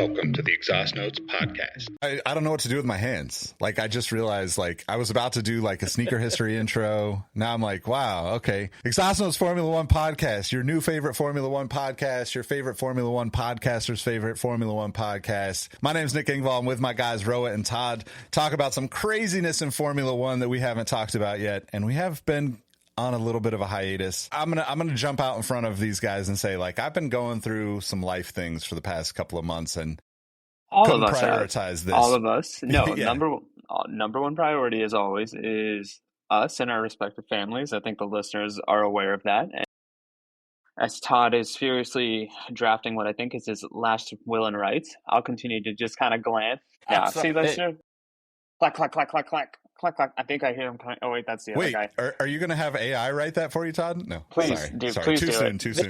Welcome to the Exhaust Notes podcast. I don't know what to do with my hands. Like, I just realized, like, I was about to do like a sneaker history intro. Now I'm like, wow, okay. Exhaust Notes Formula One podcast, your new favorite Formula One podcast, your favorite Formula One podcaster's favorite Formula One podcast. My name's Nick Engvall. I'm with my guys, Rohit and Todd. Talk about some craziness in Formula One that we haven't talked about yet. And we have been on a little bit of a hiatus. I'm gonna jump out in front of these guys and say, like, I've been going through some life things for the past couple of months, and all of us prioritize this. All of us. No, Yeah. number one priority, as always, is us and our respective families. I think the listeners are aware of that. And as Todd is furiously drafting what I think is his last will and rights, I'll continue to just kind of glance. Yeah, see, listener. Clack, clack, clack, clack, clack. Clack, clack. I think I hear him coming. Oh, wait, that's the other guy. Are you going to have AI write that for you, Todd? No. Please, sorry. dude, sorry. please Too do soon, it. too soon.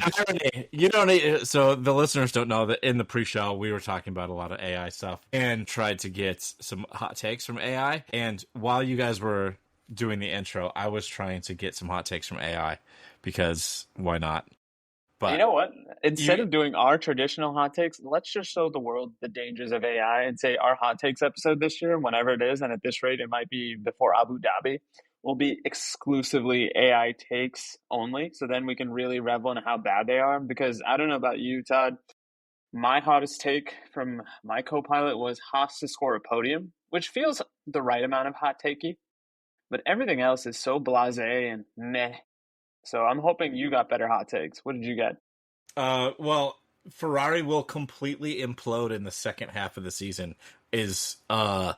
You don't need, so the listeners don't know that in the pre-show, we were talking about a lot of AI stuff and tried to get some hot takes from AI. And while you guys were doing the intro, I was trying to get some hot takes from AI because why not? But you know what? Instead of doing our traditional hot takes, let's just show the world the dangers of AI and say our hot takes episode this year, whenever it is, and at this rate, it might be before Abu Dhabi, will be exclusively AI takes only. So then we can really revel in how bad they are. Because I don't know about you, Todd. My hottest take from my co-pilot was Haas to score a podium, which feels the right amount of hot takey. But everything else is so blasé and meh. So I'm hoping you got better hot takes. What did you get? Well, Ferrari will completely implode in the second half of the season is kind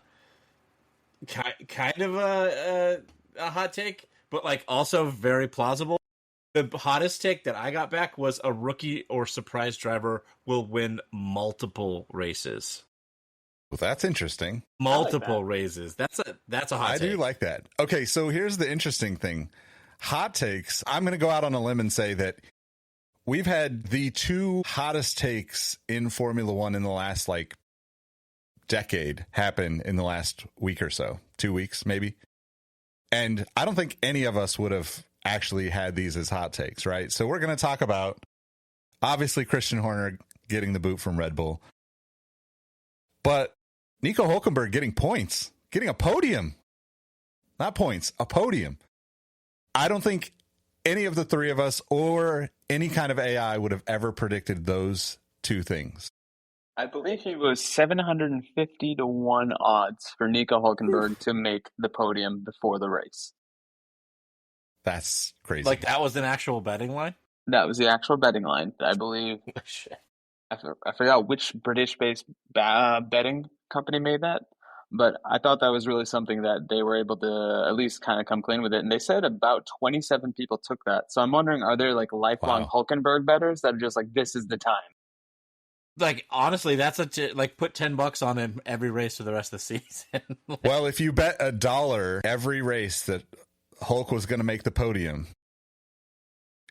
of a hot take, but like also very plausible. The hottest take that I got back was a rookie or surprise driver will win multiple races. Well, that's interesting. Multiple races. That's a hot take. I do like that. Okay, so here's the interesting thing. Hot takes. I'm going to go out on a limb and say that we've had the two hottest takes in Formula One in the last like decade happen in the last week or so, 2 weeks maybe. And I don't think any of us would have actually had these as hot takes, right? So we're going to talk about obviously Christian Horner getting the boot from Red Bull, but Nico Hulkenberg getting points, getting a podium, not points, a podium. I don't think any of the three of us or any kind of AI would have ever predicted those two things. I believe he was 750 to 1 odds for Nico Hulkenberg to make the podium before the race. That's crazy. Like that was an actual betting line? That was the actual betting line, I believe. Shit. I forgot which British-based betting company made that. But I thought that was really something that they were able to at least kind of come clean with it. And they said about 27 people took that. So I'm wondering, are there like lifelong Hulkenberg bettors that are just like, this is the time? Like, honestly, that's like put $10 on him every race for the rest of the season. Well, if you bet $1 every race that Hulk was going to make the podium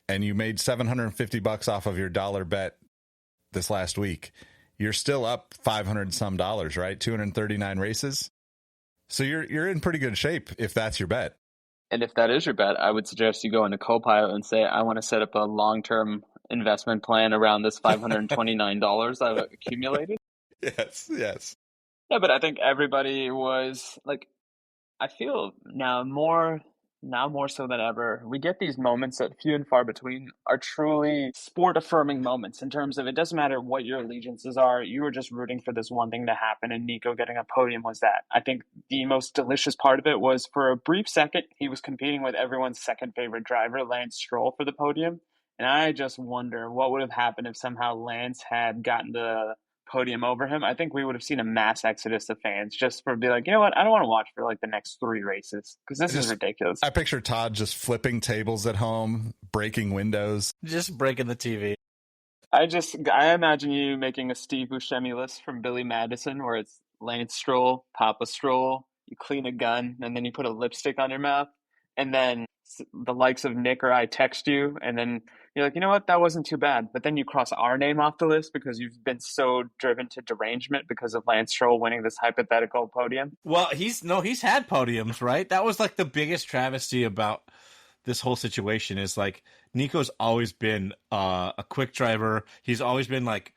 and you made $750 off of your dollar bet this last week, you're still up $500 some, right? 239 races. So you're in pretty good shape if that's your bet. And if that is your bet, I would suggest you go into Copilot and say, I want to set up a long-term investment plan around this $529 I've accumulated. Yes. Yeah, but I think everybody was like, I feel now more so than ever, we get these moments that few and far between are truly sport-affirming moments in terms of it doesn't matter what your allegiances are, you were just rooting for this one thing to happen, and Nico getting a podium was that. I think the most delicious part of it was for a brief second, he was competing with everyone's second favorite driver, Lance Stroll, for the podium, and I just wonder what would have happened if somehow Lance had gotten the podium over him. I think we would have seen a mass exodus of fans just for be like, you know what, I don't want to watch for like the next 3 races because this is ridiculous. I picture Todd just flipping tables at home, breaking windows, just breaking the TV. I imagine you making a Steve Buscemi list from Billy Madison where it's Lance Stroll, Papa Stroll, you clean a gun, and then you put a lipstick on your mouth, and then the likes of Nick or I text you, and then you're like, you know what, that wasn't too bad. But then you cross our name off the list because you've been so driven to derangement because of Lance Stroll winning this hypothetical podium. Well, he's had podiums, right? That was like the biggest travesty about this whole situation is like Nico's always been a quick driver. He's always been like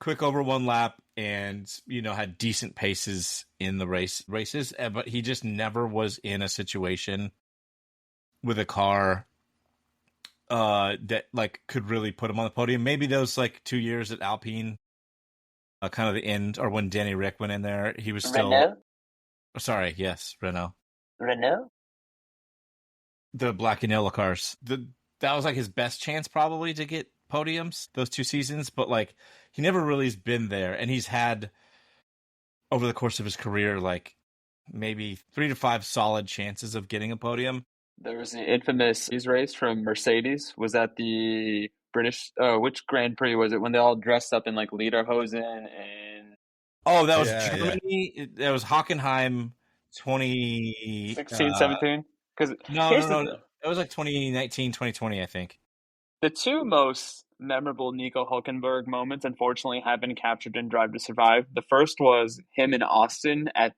quick over one lap and, had decent paces in the races, but he just never was in a situation with a car that like could really put him on the podium. Maybe those like 2 years at Alpine, kind of the end, or when Danny Rick went in there, he was still... Renault? Sorry, yes, Renault. Renault? The black and yellow cars. That was like his best chance probably to get podiums those 2 seasons, but like he never really has been there, and he's had over the course of his career like maybe 3 to 5 solid chances of getting a podium. There was an infamous race from Mercedes. Was that the British? Which Grand Prix was it when they all dressed up in like lederhosen and? Oh, that was Germany. Yeah. That was Hockenheim 2016, 17? Because no. It was like 2019, 2020, I think. The 2 most memorable Nico Hulkenberg moments, unfortunately, have been captured in Drive to Survive. The first was him in Austin at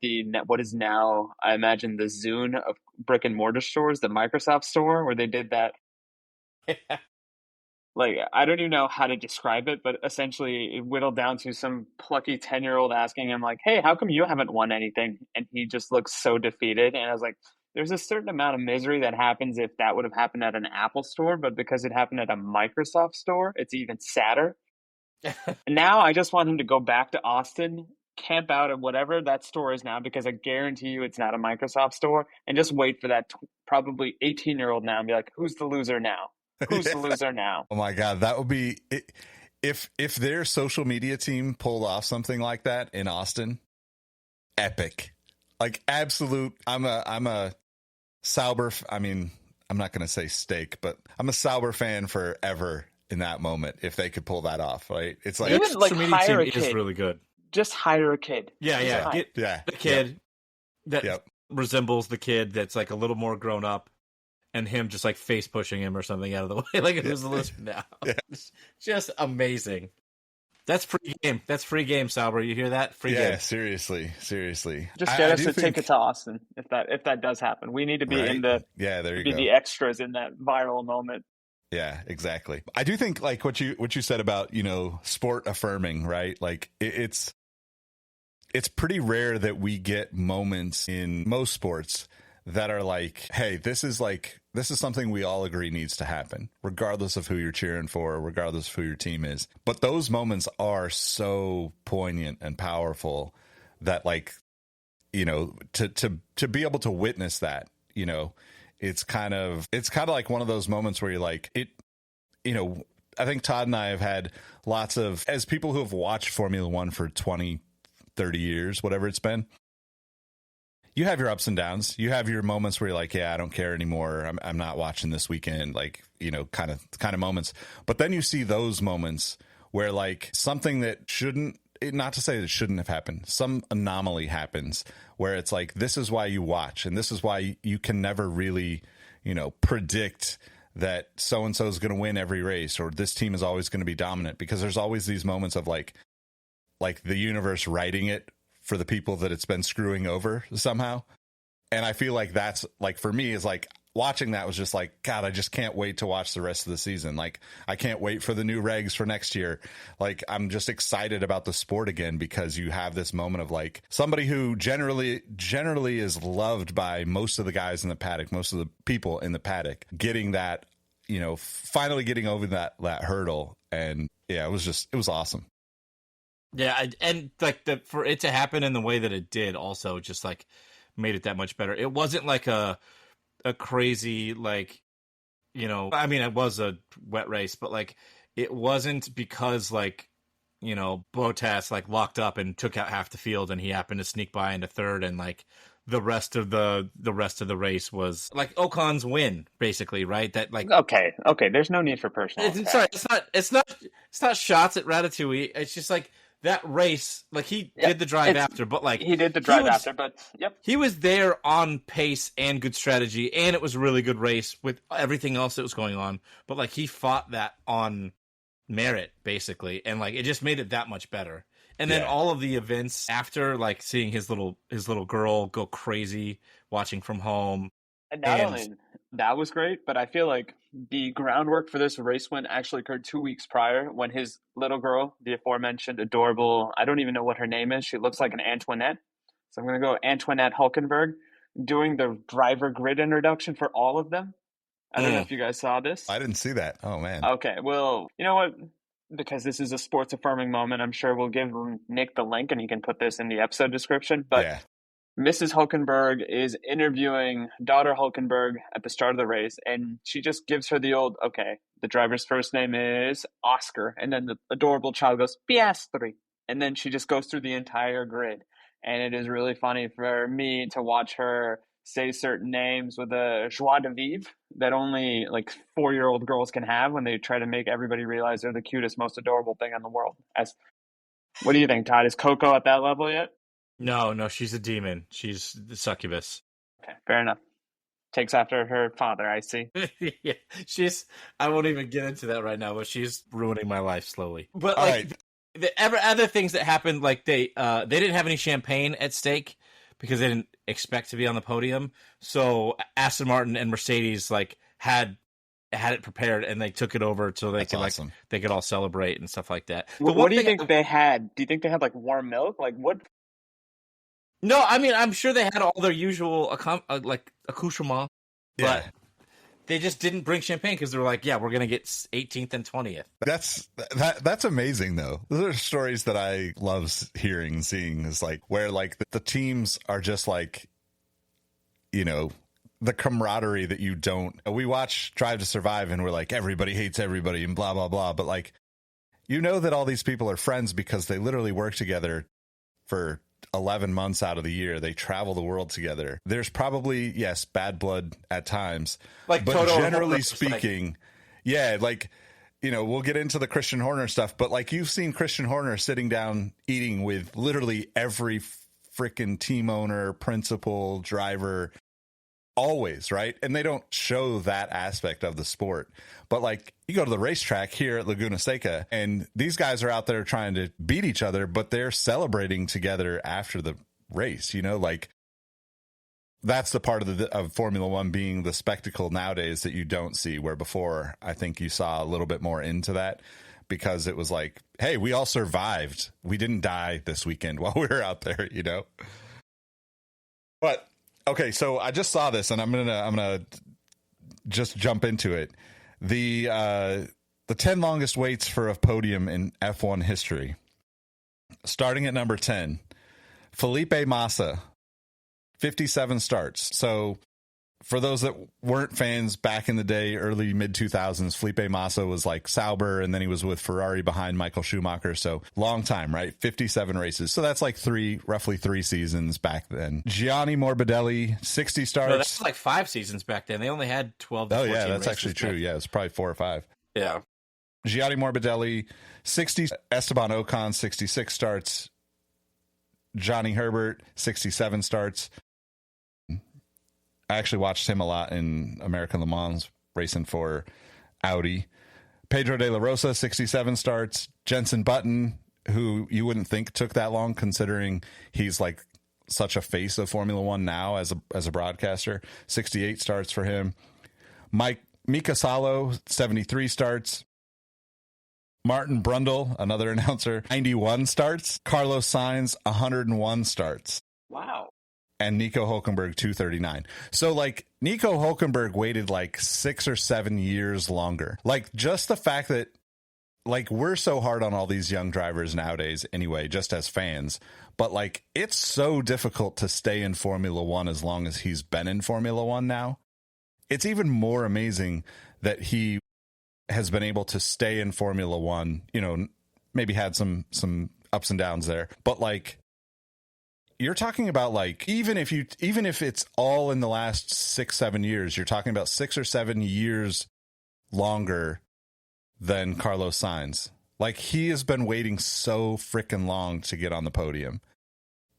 what is now, I imagine, the Zune of brick and mortar stores, the Microsoft store, where they did that. Like, I don't even know how to describe it, but essentially it whittled down to some plucky 10-year-old asking him, like, hey, how come you haven't won anything? And he just looks so defeated. And I was like, there's a certain amount of misery that happens if that would have happened at an Apple store, but because it happened at a Microsoft store, it's even sadder. Now I just want him to go back to Austin, camp out at whatever that store is now, because I guarantee you it's not a Microsoft store, and just wait for that probably 18-year-old now and be like, who's the loser now? Who's the loser now? Oh my God, that would be if their social media team pulled off something like that in Austin, epic. Like absolute. I'm a Sauber. I mean, I'm not going to say steak, but I'm a Sauber fan forever in that moment if they could pull that off, right? It's like even like hire a kid. Is really good. Just hire a kid. Yeah. Get the kid that resembles the kid that's like a little more grown up, and him just like face pushing him or something out of the way, like it was a list now. It's just amazing. That's free game. That's free game, Sauber. You hear that? Free game. Yeah, seriously. Just get us a ticket to Austin if that does happen. We need to be in the there you go. The extras in that viral moment. Yeah, exactly. I do think like what you said about, sport affirming, right? Like it's pretty rare that we get moments in most sports that are like, hey, this is something we all agree needs to happen, regardless of who you're cheering for, regardless of who your team is. But those moments are so poignant and powerful that, like, to be able to witness that, it's kind of like one of those moments where you're like, I think Todd and I have had lots of, as people who have watched Formula One for 20, 30 years, whatever it's been, you have your ups and downs. You have your moments where you're like, yeah, I don't care anymore. I'm not watching this weekend, like, kind of moments. But then you see those moments where like something that not to say that shouldn't have happened, some anomaly happens where it's like, this is why you watch. And this is why you can never really, predict that so-and-so is going to win every race, or this team is always going to be dominant, because there's always these moments of like the universe writing it for the people that it's been screwing over somehow. And I feel like that's like, for me, is like watching that was just like, God, I just can't wait to watch the rest of the season. Like, I can't wait for the new regs for next year. Like, I'm just excited about the sport again, because you have this moment of like somebody who generally is loved by most of the guys in the paddock, most of the people in the paddock, getting that, finally getting over that hurdle. And yeah, it was awesome. Yeah, and like for it to happen in the way that it did also just like made it that much better. It wasn't like a crazy, like, I mean, it was a wet race, but like it wasn't because like, Bottas like locked up and took out half the field and he happened to sneak by into third, and like the rest of the race was like Ocon's win, basically, right? That like okay, there's no need for personal. It's not shots at Ratatouille. It's just like that race, like he did the drive after, but like he did the drive after, but he was there on pace and good strategy, and it was a really good race with everything else that was going on. But like he fought that on merit, basically, and like it just made it that much better. And then all of the events after, like seeing his little girl go crazy watching from home, and not only That was great, but I feel like the groundwork for this race win actually occurred 2 weeks prior when his little girl, the aforementioned adorable, I don't even know what her name is. She looks like an Antoinette. So I'm going to go Antoinette Hulkenberg doing the driver grid introduction for all of them. I don't know if you guys saw this. I didn't see that. Oh, man. Okay, well, you know what? Because this is a sports affirming moment, I'm sure we'll give Nick the link and he can put this in the episode description. But Yeah. Mrs. Hulkenberg is interviewing daughter Hulkenberg at the start of the race, and she just gives her the old, okay, the driver's first name is Oscar, and then the adorable child goes, Piastri, and then she just goes through the entire grid. And it is really funny for me to watch her say certain names with a joie de vivre that only like 4-year-old girls can have when they try to make everybody realize they're the cutest, most adorable thing in the world. What do you think, Todd? Is Coco at that level yet? No, she's a demon. She's the succubus. Okay, fair enough. Takes after her father, I see. Yeah, I won't even get into that right now, but she's ruining my life slowly. But All like right. the other things that happened, like they didn't have any champagne at stake because they didn't expect to be on the podium. So Aston Martin and Mercedes like had it prepared and they took it over so they That's could awesome. they could all celebrate and stuff like that. What do you think they had? Do you think they had like warm milk? Like what? No, I mean I'm sure they had all their usual like accoutrement, but Yeah. they just didn't bring champagne because they were like, yeah, we're gonna get 18th and 20th. That's amazing though. Those are stories that I love hearing and seeing, is like where like the teams are just like, you know, the camaraderie that you don't. We watch Drive to Survive and we're like, everybody hates everybody and blah blah blah, but like, you know that all these people are friends because they literally work together for 11 months out of the year. They travel the world together. There's probably, yes, bad blood at times, Like but Toto generally Horner, speaking, yeah, like, you know, we'll get into the Christian Horner stuff, but like you've seen Christian Horner sitting down eating with literally every freaking team owner, principal, driver, always, right? And they don't show that aspect of the sport. But like you go to the racetrack here at Laguna Seca and these guys are out there trying to beat each other, but they're celebrating together after the race, you know, like that's the part of Formula One being the spectacle nowadays that you don't see, where before I think you saw a little bit more into that because it was like, hey, we all survived. We didn't die this weekend while we were out there, you know? But okay, so I just saw this and I'm gonna just jump into it. The 10 longest waits for a podium in F1 history. Starting at number 10, Felipe Massa, 57 starts. So for those that weren't fans back in the day, early mid 2000s, Felipe Massa was like Sauber, and then he was with Ferrari behind Michael Schumacher. So long time, right? 57 races. So that's like roughly three seasons back then. Gianni Morbidelli, 60 starts. No, that's like 5 seasons back then. They only had 12 to 14 yeah, that's races actually true. back. Yeah, it's probably 4 or 5. Yeah. Gianni Morbidelli, 60. Esteban Ocon, 66 starts. Johnny Herbert, 67 starts. I actually watched him a lot in American Le Mans racing for Audi. Pedro de la Rosa, 67 starts. Jenson Button, who you wouldn't think took that long considering he's like such a face of Formula One now as a broadcaster. 68 starts for him. Mika Salo, 73 starts. Martin Brundle, another announcer, 91 starts. Carlos Sainz, 101 starts. Wow. And Nico Hulkenberg, 239. So like Nico Hulkenberg waited like 6 or 7 years longer. Like just the fact that like we're so hard on all these young drivers nowadays anyway, just as fans, but like it's so difficult to stay in Formula One as long as he's been in Formula One now. It's even more amazing that he has been able to stay in Formula One, you know, maybe had some ups and downs there, but like you're talking about like even if it's all in the last 6-7 years, you're talking about 6 or 7 years longer than Carlos Sainz. Like he has been waiting so freaking long to get on the podium.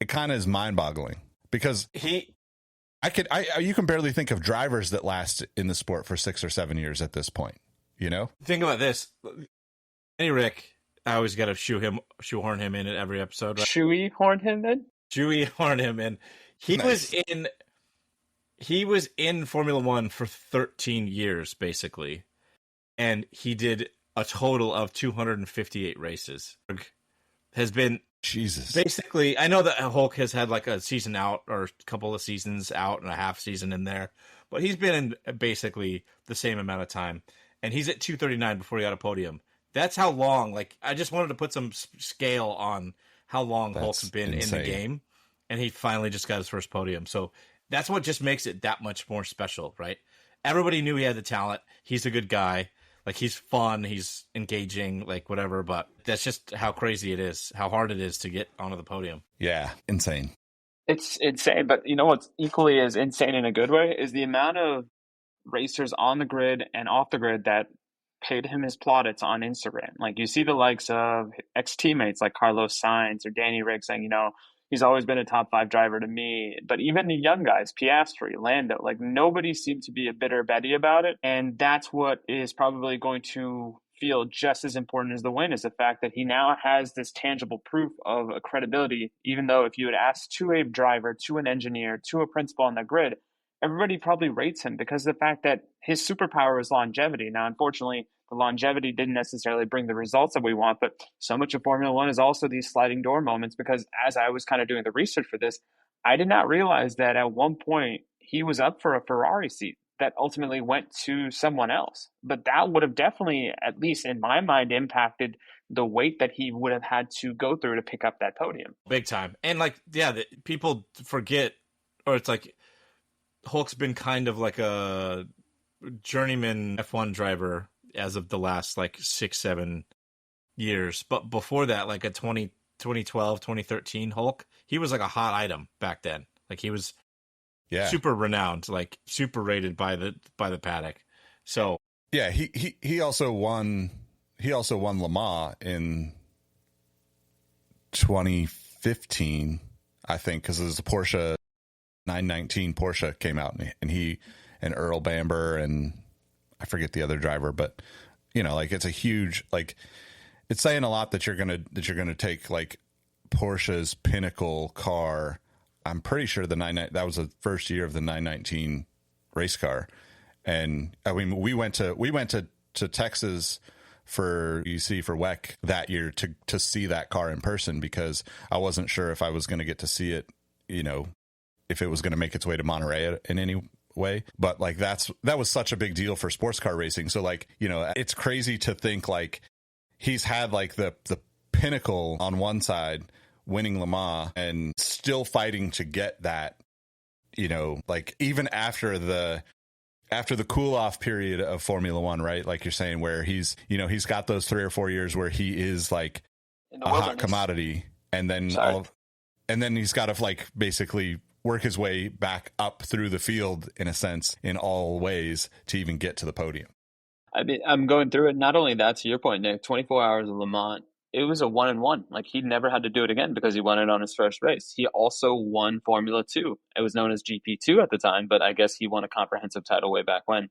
It kind of is mind-boggling because you can barely think of drivers that last in the sport for 6 or 7 years at this point. You know, think about this. Hey, Rick, I always got to shoehorn him in at every episode. Right? Shoehorn him in? Shoehorn him in. He Nice. was in he was in Formula One for 13 years, basically, and he did a total of 258 races. Has been Jesus. basically, I know that Hulk has had like a season out or a couple of seasons out and a half season in there, but he's been in basically the same amount of time, and he's at 239 before he got a podium. That's how long. Like, I just wanted to put some scale on how long Hulk's been insane. in the game, and he finally just got his first podium. So that's what just makes it that much more special, right? Everybody knew he had the talent. He's a good guy. Like, he's fun, he's engaging, like, whatever, but that's just how crazy it is, how hard it is to get onto the podium. Yeah, insane. It's insane, but you know what's equally as insane in a good way is the amount of racers on the grid and off the grid that paid him his plaudits on Instagram. Like, you see the likes of ex-teammates like Carlos Sainz or Danny Rick saying, you know, he's always been a top 5 driver to me. But even the young guys, Piastri, Lando, like, nobody seemed to be a bitter Betty about it. And that's what is probably going to feel just as important as the win, is the fact that he now has this tangible proof of a credibility, even though if you had asked to a driver, to an engineer, to a principal on the grid, everybody probably rates him because of the fact that his superpower is longevity. Now, unfortunately, the longevity didn't necessarily bring the results that we want, but so much of Formula One is also these sliding door moments, because as I was kind of doing the research for this, I did not realize that at one point he was up for a Ferrari seat that ultimately went to someone else. But that would have definitely, at least in my mind, impacted the weight that he would have had to go through to pick up that podium. Big time. And, like, yeah, people forget, or it's like Hulk's been kind of like a journeyman F1 driver as of the last like 6-7 years, but before that, like a 2012 2013 Hulk, he was like a hot item back then. Like, he was super renowned, like super rated by the paddock. So yeah, he also won Le Mans in 2015, I think, because it was the Porsche 919 Porsche came out, and he and Earl Bamber and I forget the other driver, but you know, like, it's a huge, like, it's saying a lot that you're gonna take like Porsche's pinnacle car. I'm pretty sure that was the first year of the 919 race car, and I mean we went to Texas for WEC that year to see that car in person, because I wasn't sure if I was going to get to see it, you know, if it was going to make its way to Monterey in any way. But like, that was such a big deal for sports car racing. So, like, you know, it's crazy to think like he's had like the pinnacle on one side, winning Le Mans, and still fighting to get that, you know, like, even after the cool off period of Formula One, right? Like you're saying, where he's got those 3 or 4 years where he is like a hot commodity, and then he's got to like basically work his way back up through the field, in a sense, in all ways, to even get to the podium. I mean, I'm going through it. Not only that, to your point, Nick, 24 hours of Le Mans, it was a 1-1. Like, he never had to do it again because he won it on his first race. He also won Formula 2. It was known as GP2 at the time, but I guess he won a comprehensive title way back when.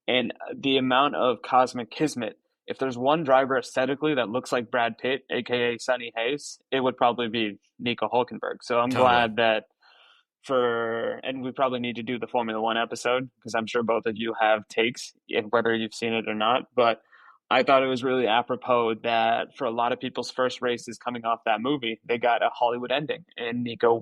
And the amount of cosmic kismet, if there's one driver aesthetically that looks like Brad Pitt, aka Sonny Hayes, it would probably be Nico Hulkenberg. So I'm glad that and we probably need to do the Formula One episode, because I'm sure both of you have takes, whether you've seen it or not. But I thought it was really apropos that for a lot of people's first races coming off that movie, they got a Hollywood ending, and Nico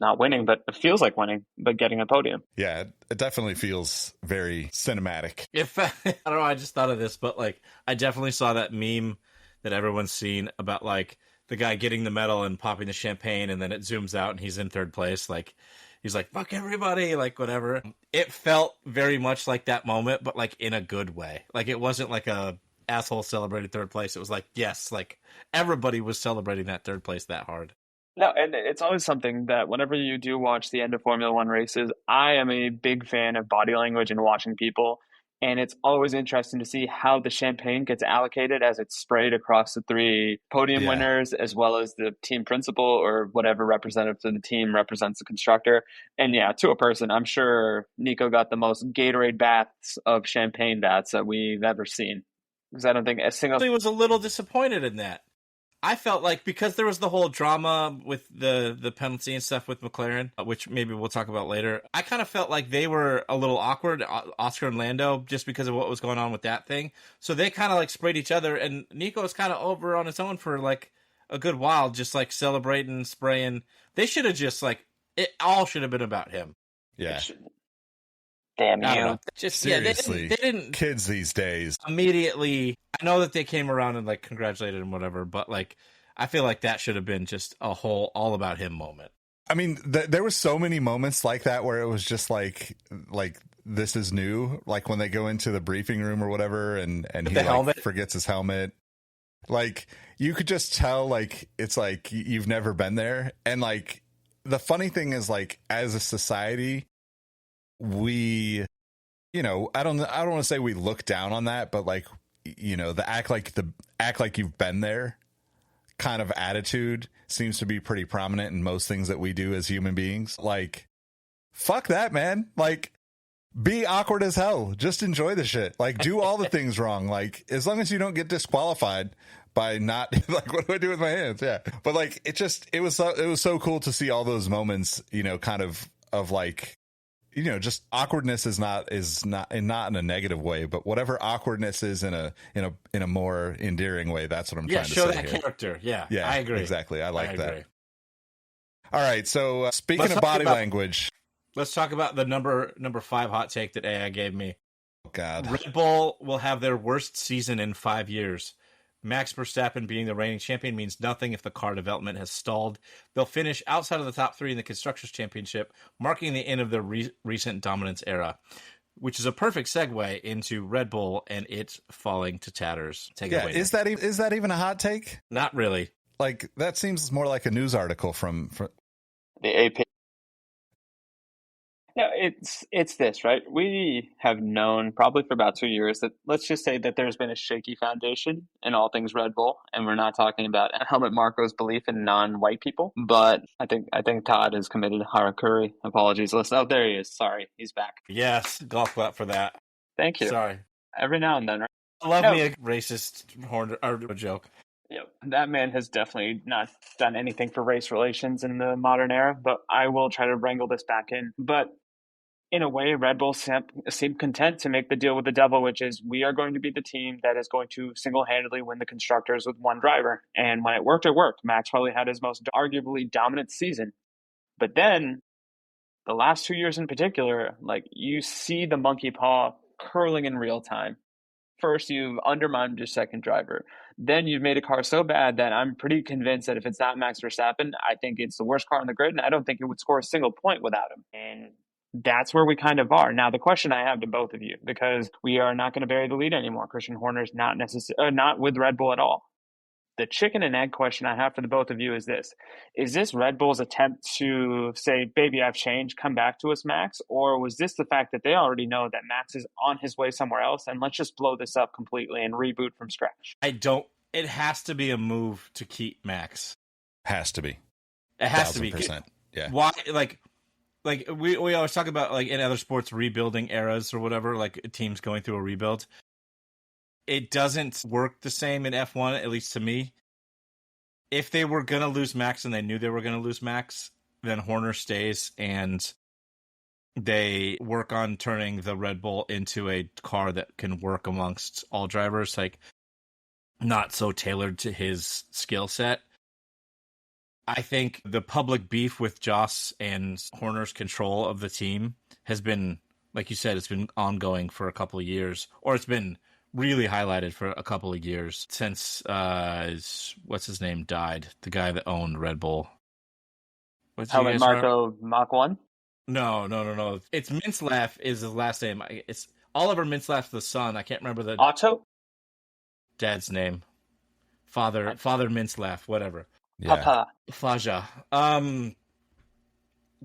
not winning, but it feels like winning, but getting a podium. Yeah, it definitely feels very cinematic. I don't know, I just thought of this, but like, I definitely saw that meme that everyone's seen about like the guy getting the medal and popping the champagne, and then it zooms out and he's in third place. Like, he's like, fuck everybody, like, whatever. It felt very much like that moment, but like in a good way. Like, it wasn't like a asshole celebrated third place. It was like, yes, like, everybody was celebrating that third place that hard. No, and it's always something that whenever you do watch the end of Formula One races, I am a big fan of body language and watching people. And it's always interesting to see how the champagne gets allocated as it's sprayed across the 3 podium winners, as well as the team principal or whatever representative to the team represents the constructor. And yeah, to a person, I'm sure Nico got the most Gatorade baths of champagne baths that we've ever seen. Because I don't think a single... I was a little disappointed in that. I felt like because there was the whole drama with the penalty and stuff with McLaren, which maybe we'll talk about later, I kind of felt like they were a little awkward, Oscar and Lando, just because of what was going on with that thing. So they kind of like sprayed each other, and Nico was kind of over on his own for like a good while, just like celebrating, spraying. They should have just like, it all should have been about him. Yeah. Damn you. Just Seriously, they didn't kids these days. immediately. I know that they came around and like congratulated him, whatever, but like I feel like that should have been just a whole all about him moment. I mean, there were so many moments like that where it was just like this is new. Like when they go into the briefing room or whatever, and he like forgets his helmet. Like you could just tell, like it's like you've never been there. And like the funny thing is, like as a society, we, you know, I don't want to say we look down on that, but like, you know, the act like you've been there kind of attitude seems to be pretty prominent in most things that we do as human beings. Like, fuck that, man. Like, be awkward as hell. Just enjoy the shit. Like, do all the things wrong. Like, as long as you don't get disqualified by not like, what do I do with my hands? Yeah. But like, it was so cool to see all those moments, you know, kind of like, you know, just awkwardness is not in a negative way, but whatever awkwardness is in a more endearing way. That's what I'm trying to say. Yeah, show that here. Character. Yeah, I agree. Exactly. I like that. All right. So speaking of body language, let's talk about the number 5 hot take that AI gave me. Oh, God. Red Bull will have their worst season in 5 years. Max Verstappen being the reigning champion means nothing if the car development has stalled. They'll finish outside of the top 3 in the Constructors' Championship, marking the end of their recent dominance era, which is a perfect segue into Red Bull and it falling to tatters. Take it away. Is that even a hot take? Not really. Like, that seems more like a news article from the AP. No, it's this, right? We have known probably for about 2 years that, let's just say that there's been a shaky foundation in all things Red Bull, and we're not talking about Helmut Marko's belief in non-white people, but I think Todd has committed harakiri. Apologies, listen. Oh, there he is. Sorry, he's back. Yes, golf clap for that. Thank you. Sorry. Every now and then, right? I love me a racist horn or a joke. Yep. That man has definitely not done anything for race relations in the modern era, but I will try to wrangle this back in. But in a way, Red Bull seemed content to make the deal with the devil, which is we are going to be the team that is going to single-handedly win the Constructors with one driver. And when it worked, it worked. Max probably had his most arguably dominant season. But then, the last 2 years in particular, like you see the monkey paw curling in real time. First, you've undermined your second driver. Then you've made a car so bad that I'm pretty convinced that if it's not Max Verstappen, I think it's the worst car on the grid, and I don't think it would score a single point without him. And that's where we kind of are. Now, the question I have to both of you, because we are not going to bury the lead anymore. Christian Horner's not with Red Bull at all. The chicken and egg question I have for the both of you is this. Is this Red Bull's attempt to say, baby, I've changed, come back to us, Max? Or was this the fact that they already know that Max is on his way somewhere else and let's just blow this up completely and reboot from scratch? It has to be a move to keep Max. Has to be. It has to be. 1,000%. Yeah. Why, like we always talk about, like, in other sports, rebuilding eras or whatever, like teams going through a rebuild. It doesn't work the same in F1, at least to me. If they were going to lose Max and they knew they were going to lose Max, then Horner stays and they work on turning the Red Bull into a car that can work amongst all drivers, like not so tailored to his skill set. I think the public beef with Joss and Horner's control of the team has been, like you said, it's been ongoing for a couple of years, or it's been really highlighted for a couple of years since, what's his name, died? The guy that owned Red Bull. Helmut Marko Mach 1? No. It's Mintzlaff is his last name. It's Oliver Mintzlaff, the son. I can't remember the Otto? Dad's name. Father Mintzlaff, whatever. Yeah. Papa. Faja.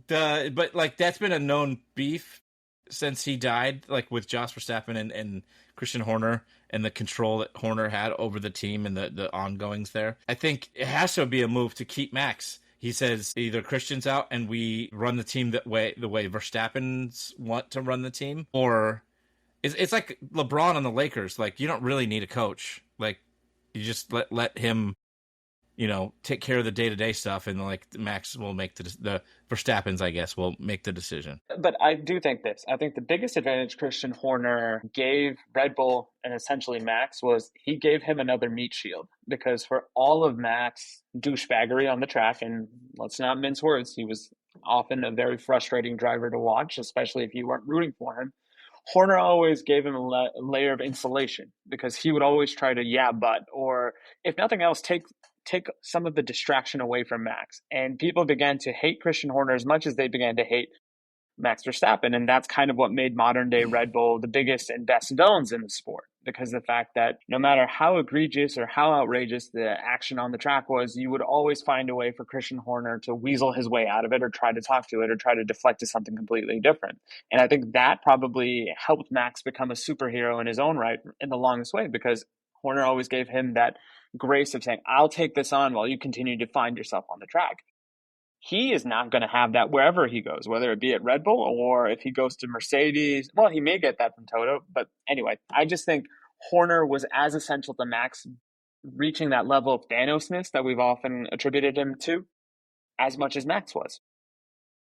But like that's been a known beef since he died, like with Jos Verstappen and Christian Horner and the control that Horner had over the team and the ongoings there. I think it has to be a move to keep Max. He says either Christian's out and we run the team the way Verstappen's want to run the team, or it's like LeBron on the Lakers. Like, you don't really need a coach. Like, you just let him, take care of the day-to-day stuff, and like Max will make the Verstappens, I guess, will make the decision. But I do think this. I think the biggest advantage Christian Horner gave Red Bull and essentially Max was he gave him another meat shield, because for all of Max douchebaggery on the track, and let's not mince words, he was often a very frustrating driver to watch, especially if you weren't rooting for him. Horner always gave him a layer of insulation, because he would always try to or if nothing else, take some of the distraction away from Max. And people began to hate Christian Horner as much as they began to hate Max Verstappen. And that's kind of what made modern day Red Bull the biggest and best villains in the sport, because the fact that no matter how egregious or how outrageous the action on the track was, you would always find a way for Christian Horner to weasel his way out of it, or try to talk to it, or try to deflect to something completely different. And I think that probably helped Max become a superhero in his own right in the longest way, because Horner always gave him that grace of saying, I'll take this on while you continue to find yourself on the track. He is not going to have that wherever he goes, whether it be at Red Bull or if he goes to Mercedes. Well, he may get that from Toto. But anyway, I just think Horner was as essential to Max reaching that level of Thanos-ness that we've often attributed him to, as much as Max was.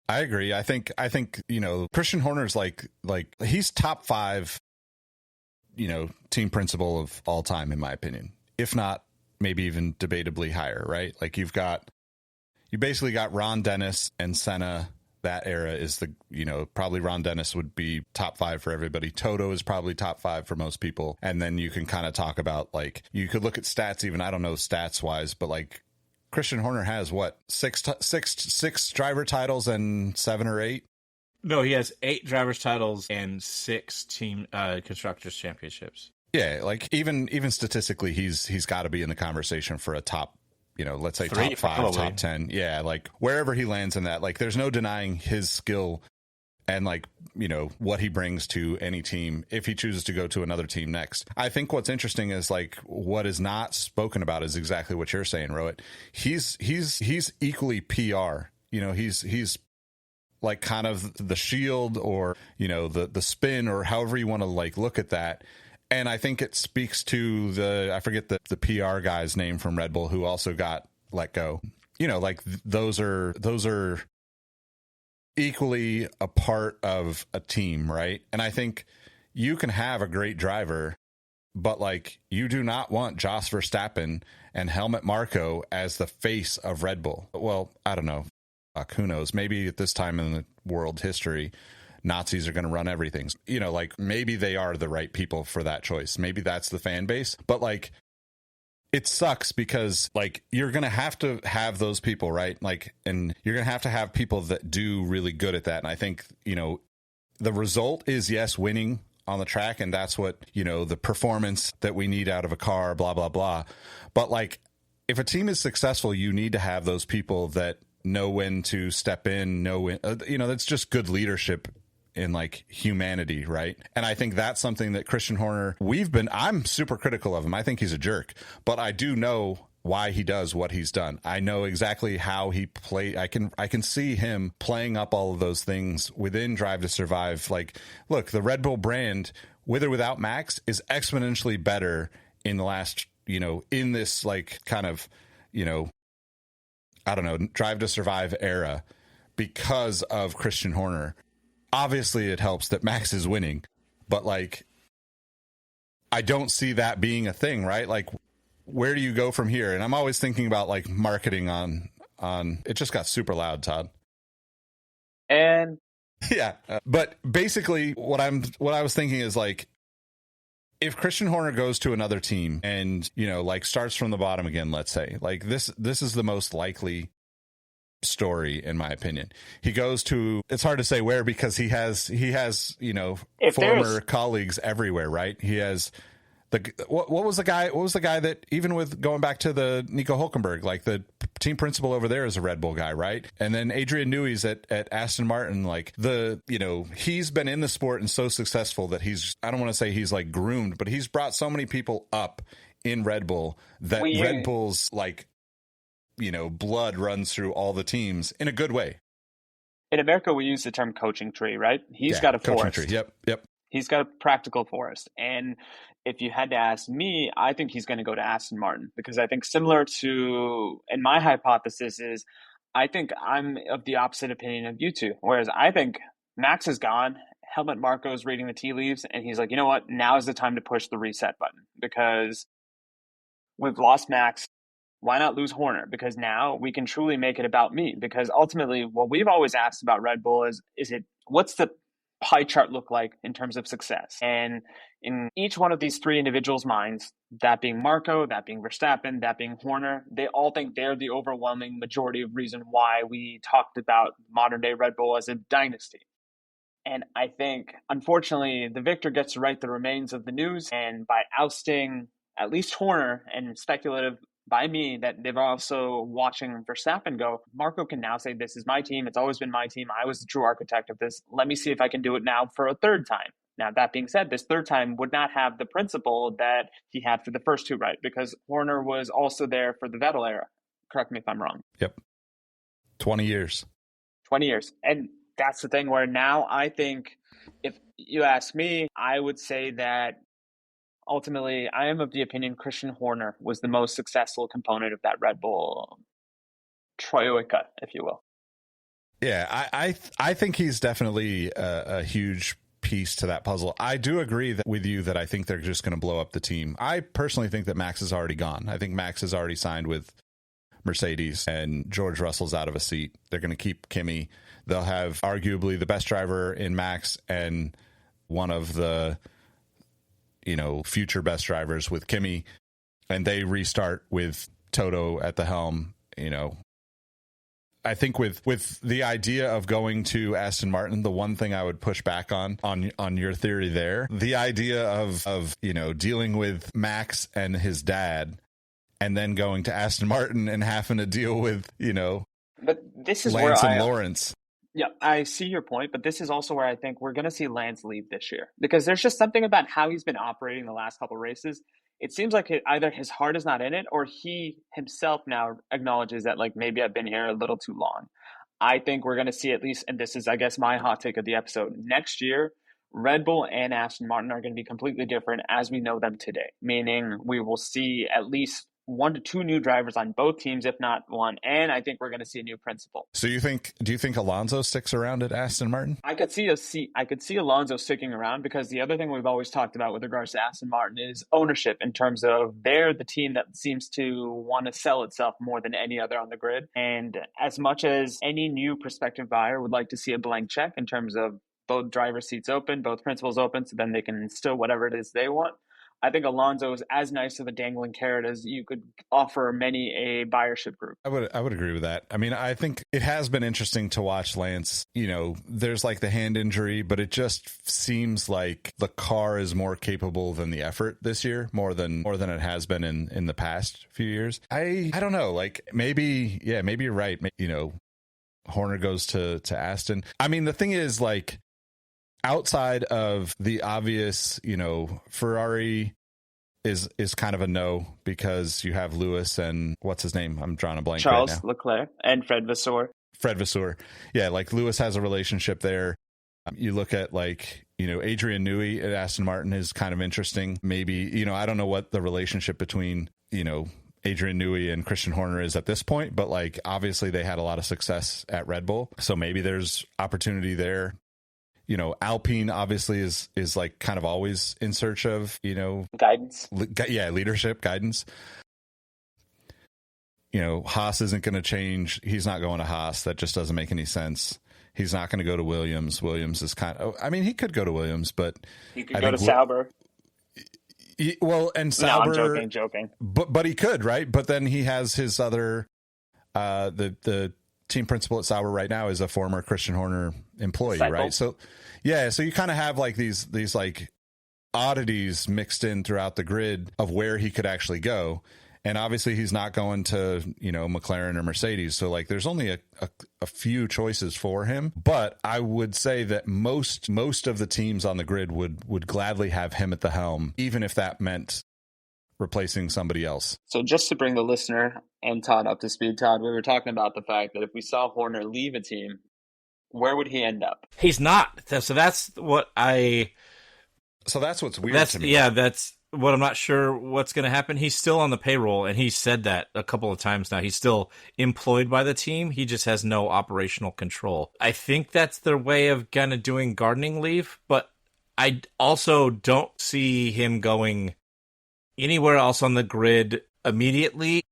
I agree. I think Christian Horner's like he's top 5, team principal of all time, in my opinion, if not maybe even debatably higher, right? Like you basically got Ron Dennis and Senna. That era is probably Ron Dennis would be top 5 for everybody. Toto is probably top 5 for most people. And then you can kind of talk about, like, you could look at stats, even I don't know stats wise, but like Christian Horner has what, six driver titles and 7 or 8? No, he has 8 drivers titles and 6 team constructors championships. Yeah, like even statistically, he's got to be in the conversation for a top, let's say 3, top 5, probably. top 10. Yeah, like wherever he lands in that, like there's no denying his skill and like, what he brings to any team if he chooses to go to another team next. I think what's interesting is like what is not spoken about is exactly what you're saying, Rohit. He's equally PR. He's like kind of the shield, or, the spin, or however you want to like look at that. And I think it speaks to I forget the PR guy's name from Red Bull who also got let go. Like those are equally a part of a team, right? And I think you can have a great driver, but like you do not want Jos Verstappen and Helmut Marko as the face of Red Bull. Well, I don't know. Who knows? Maybe at this time in the world history, Nazis are going to run everything. Like maybe they are the right people for that choice. Maybe that's the fan base. But like, it sucks because like you're going to have those people, right? Like, and you're going to have people that do really good at that. And I think, the result is, yes, winning on the track. And that's what, the performance that we need out of a car, blah, blah, blah. But like, if a team is successful, you need to have those people that know when to step in, know when, that's just good leadership in like humanity, right? And I think that's something that Christian Horner, I'm super critical of him. I think he's a jerk, but I do know why he does what he's done. I know exactly how he played. I can see him playing up all of those things within Drive to Survive. Like, look, the Red Bull brand, with or without Max, is exponentially better in the last, in this like kind of, I don't know, Drive to Survive era because of Christian Horner. Obviously, it helps that Max is winning, but like, I don't see that being a thing, right? Like, where do you go from here? And I'm always thinking about like marketing on. It just got super loud, Todd. And yeah, but basically, what I was thinking is like, if Christian Horner goes to another team and like starts from the bottom again, let's say, like this is the most likely story in my opinion. He goes to, it's hard to say where because he has former colleagues everywhere, right? He has what was the guy that, even with going back to the Nico Hulkenberg, like the team principal over there is a Red Bull guy, right? And then Adrian Newey's at Aston Martin, like he's been in the sport and so successful that I don't want to say he's like groomed, but he's brought so many people up in Red Bull that Red Bull's like, blood runs through all the teams in a good way. In America, we use the term coaching tree, right? He's got a forest. Tree. Yep. He's got a practical Forest. And if you had to ask me, I think he's going to go to Aston Martin, because I think similar to, and my hypothesis is, I think I'm of the opposite opinion of you two. Whereas I think Max is gone. Helmut Marko's reading the tea leaves, and he's like, you know what? Now is the time to push the reset button, because we've lost Max. Why not lose Horner? Because now we can truly make it about me. Because ultimately, what we've always asked about Red Bull is it, what's the pie chart look like in terms of success? And in each one of these three individuals' minds, that being Marco, that being Verstappen, that being Horner, they all think they're the overwhelming majority of reason why we talked about modern day Red Bull as a dynasty. And I think, unfortunately, the victor gets to write the remains of the news. And by ousting at least Horner, and speculative by me that they're also watching Verstappen go, Marco can now say, this is my team. It's always been my team. I was the true architect of this. Let me see if I can do it now for a third time. Now, that being said, this third time would not have the principle that he had for the first two, right? Because Horner was also there for the Vettel era. Correct me if I'm wrong. Yep. 20 years. 20 years. And that's the thing where now I think, if you ask me, I would say that ultimately I am of the opinion Christian Horner was the most successful component of that Red Bull troika, if you will. Yeah, I think he's definitely a huge piece to that puzzle. I do agree with you that I think they're just going to blow up the team. I personally think that Max is already gone. I think Max has already signed with Mercedes, and George Russell's out of a seat. They're going to keep Kimi. They'll have arguably the best driver in Max and one of the, future best drivers with Kimi, and they restart with Toto at the helm. I think with the idea of going to Aston Martin, the one thing I would push back on your theory there, the idea of dealing with Max and his dad, and then going to Aston Martin and having to deal with but this is Lance where and Lawrence. Yeah, I see your point, but this is also where I think we're going to see Lance leave this year, because there's just something about how he's been operating the last couple of races. It seems like either his heart is not in it, or he himself now acknowledges that, like, maybe I've been here a little too long. I think we're going to see, at least, and this is, I guess, my hot take of the episode, next year, Red Bull and Aston Martin are going to be completely different as we know them today, meaning we will see at least 1 to 2 new drivers on both teams, if not one. And I think we're going to see a new principal. So do you think Alonso sticks around at Aston Martin? I could see Alonso sticking around, because the other thing we've always talked about with regards to Aston Martin is ownership, in terms of they're the team that seems to want to sell itself more than any other on the grid. And as much as any new prospective buyer would like to see a blank check in terms of both driver seats open, both principals open, so then they can instill whatever it is they want, I think Alonso is as nice of a dangling carrot as you could offer many a buyership group. I would agree with that. I mean, I think it has been interesting to watch Lance. There's like the hand injury, but it just seems like the car is more capable than the effort this year, more than it has been in the past few years. I don't know. Like maybe you're right. Horner goes to Aston. I mean, the thing is, like, outside of the obvious, Ferrari is kind of a no, because you have Lewis and what's his name? I'm drawing a blank. Charles right now. Leclerc and Fred Vasseur. Yeah, like Lewis has a relationship there. You look at Adrian Newey at Aston Martin is kind of interesting. Maybe, I don't know what the relationship between, Adrian Newey and Christian Horner is at this point, but like obviously they had a lot of success at Red Bull. So maybe there's opportunity there. Alpine obviously is like kind of always in search of, guidance. Leadership, guidance. Haas isn't going to change. He's not going to Haas. That just doesn't make any sense. He's not going to go to Williams. Williams is he could go to Williams, but he could go to Sauber. And Sauber. No, I'm joking. But he could, right? But then he has his other, the team principal at Sauber right now is a former Christian Horner employee, right? So you kind of have like these like oddities mixed in throughout the grid of where he could actually go. And obviously he's not going to, McLaren or Mercedes. So like there's only a few choices for him, but I would say that most of the teams on the grid would gladly have him at the helm, even if that meant replacing somebody else. So just to bring the listener and Todd up to speed, Todd, we were talking about the fact that if we saw Horner leave a team, where would he end up? He's not. So that's what I So that's what's weird to me. Yeah, that's what I'm not sure what's going to happen. He's still on the payroll, and he said that a couple of times now. He's still employed by the team. He just has no operational control. I think that's their way of kind of doing gardening leave, but I also don't see him going anywhere else on the grid immediately.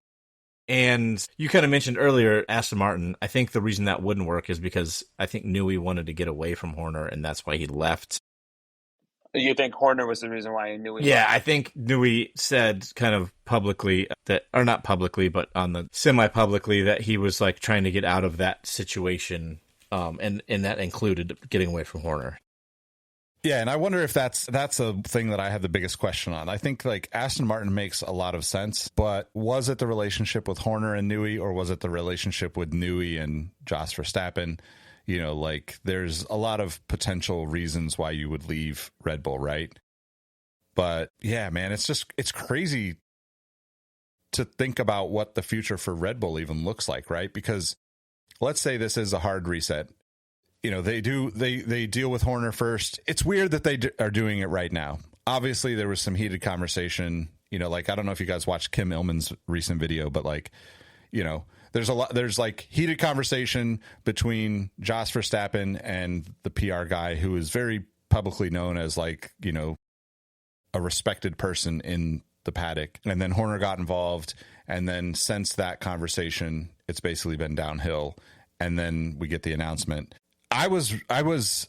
And you kind of mentioned earlier Aston Martin. I think the reason that wouldn't work is because I think Newey wanted to get away from Horner, and that's why he left. You think Horner was the reason why Newey left? Yeah, I think Newey said kind of publicly that, or not publicly, but on the semi-publicly, that he was like trying to get out of that situation, and that included getting away from Horner. Yeah, and I wonder if that's a thing that I have the biggest question on. I think like Aston Martin makes a lot of sense, but was it the relationship with Horner and Newey, or was it the relationship with Newey and Jos Verstappen? You know, like there's a lot of potential reasons why you would leave Red Bull, right? But yeah, man, it's crazy to think about what the future for Red Bull even looks like, right? Because let's say this is a hard reset. You know, they deal with Horner first. It's weird that they are doing it right now. Obviously, there was some heated conversation. You know, like I don't know if you guys watched Kim Illman's recent video, but like, you know, there's like heated conversation between Jos Verstappen and the PR guy, who is very publicly known as like, you know, a respected person in the paddock. And then Horner got involved. And then since that conversation, it's basically been downhill. And then we get the announcement. I was,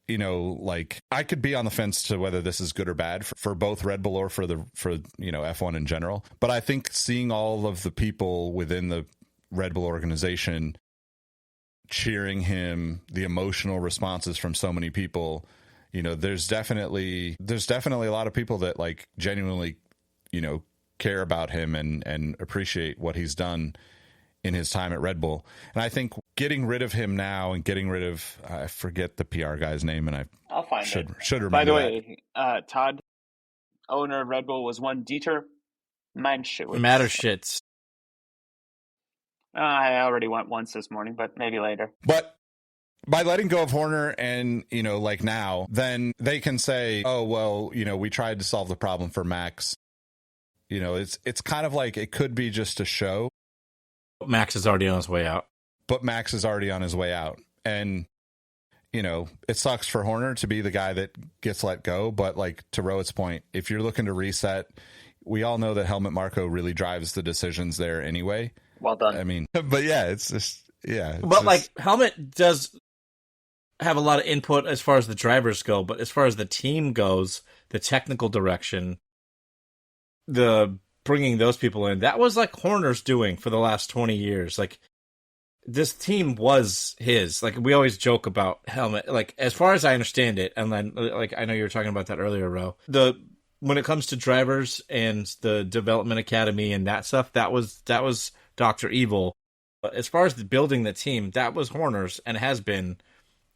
you know, like I could be on the fence to whether this is good or bad for both Red Bull or for you know, F1 in general. But I think seeing all of the people within the Red Bull organization cheering him, the emotional responses from so many people, you know, there's definitely a lot of people that like genuinely, you know, care about him and appreciate what he's done in his time at Red Bull. And I think getting rid of him now and getting rid of, I forget the PR guy's name, and I'll find should it. remember. By the way, Todd, owner of Red Bull, was one Dieter Matterschitz. I already went once this morning, but maybe later. But by letting go of Horner and, you know, like now, then they can say, oh, well, you know, we tried to solve the problem for Max. You know, it's kind of like it could be just a show. Max is already on his way out. But Max is already on his way out. And, you know, it sucks for Horner to be the guy that gets let go. But like to Rohit's point, if you're looking to reset, we all know that Helmut Marko really drives the decisions there anyway. Well done. I mean, but yeah, it's just, yeah. But just, like Helmut does have a lot of input as far as the drivers go. But as far as the team goes, the technical direction, the bringing those people in, that was like Horner's doing for the last 20 years. Like this team was his. Like we always joke about Helmut, like as far as I understand it, and then like I know you were talking about that earlier, Ro. When it comes to drivers and the development academy and that stuff, that was Dr. Evil. But as far as building the team, that was Horner's and has been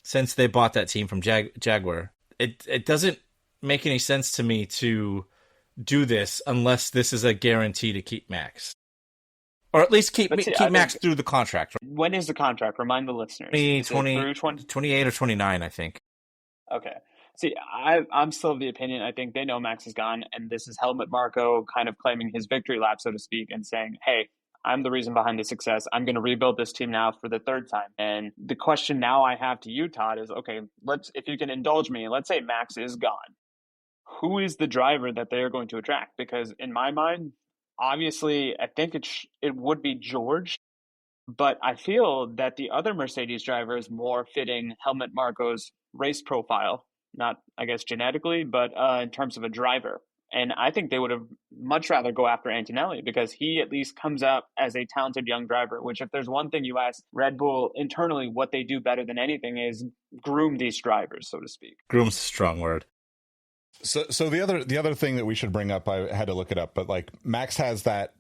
since they bought that team from Jaguar. It doesn't make any sense to me to do this unless this is a guarantee to keep Max, or at least keep Max through the contract. When is the contract? Remind the listeners. 28 or 29, I think. Okay. See, I'm still of the opinion. I think they know Max is gone, and this is Helmut Marko kind of claiming his victory lap, so to speak, and saying, "Hey, I'm the reason behind the success. I'm going to rebuild this team now for the third time." And the question now I have to you, Todd, is okay. If you can indulge me, let's say Max is gone. Who is the driver that they are going to attract? Because in my mind, obviously, I think it would be George, but I feel that the other Mercedes driver is more fitting Helmut Marko's race profile, not, I guess, genetically, but in terms of a driver. And I think they would have much rather go after Antonelli because he at least comes up as a talented young driver, which if there's one thing you ask Red Bull internally, what they do better than anything is groom these drivers, so to speak. Groom's a strong word. So the other thing that we should bring up, I had to look it up, but like Max has that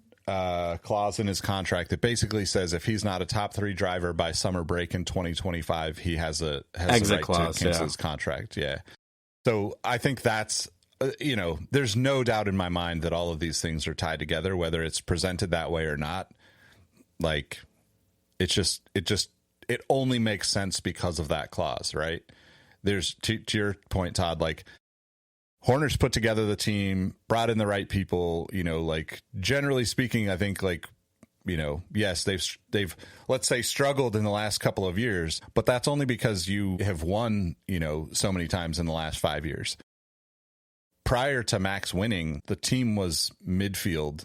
clause in his contract that basically says if he's not a top 3 driver by summer break in 2025, he has the right clause, to cancel his contract. Yeah. So I think that's, you know, there's no doubt in my mind that all of these things are tied together, whether it's presented that way or not. Like it only makes sense because of that clause, right? There's to your point, Todd, like Horner's put together the team, brought in the right people, like generally speaking, I think like, yes, they've let's say struggled in the last couple of years, but that's only because you have won, so many times in the last 5 years. Prior to Max winning, the team was midfield,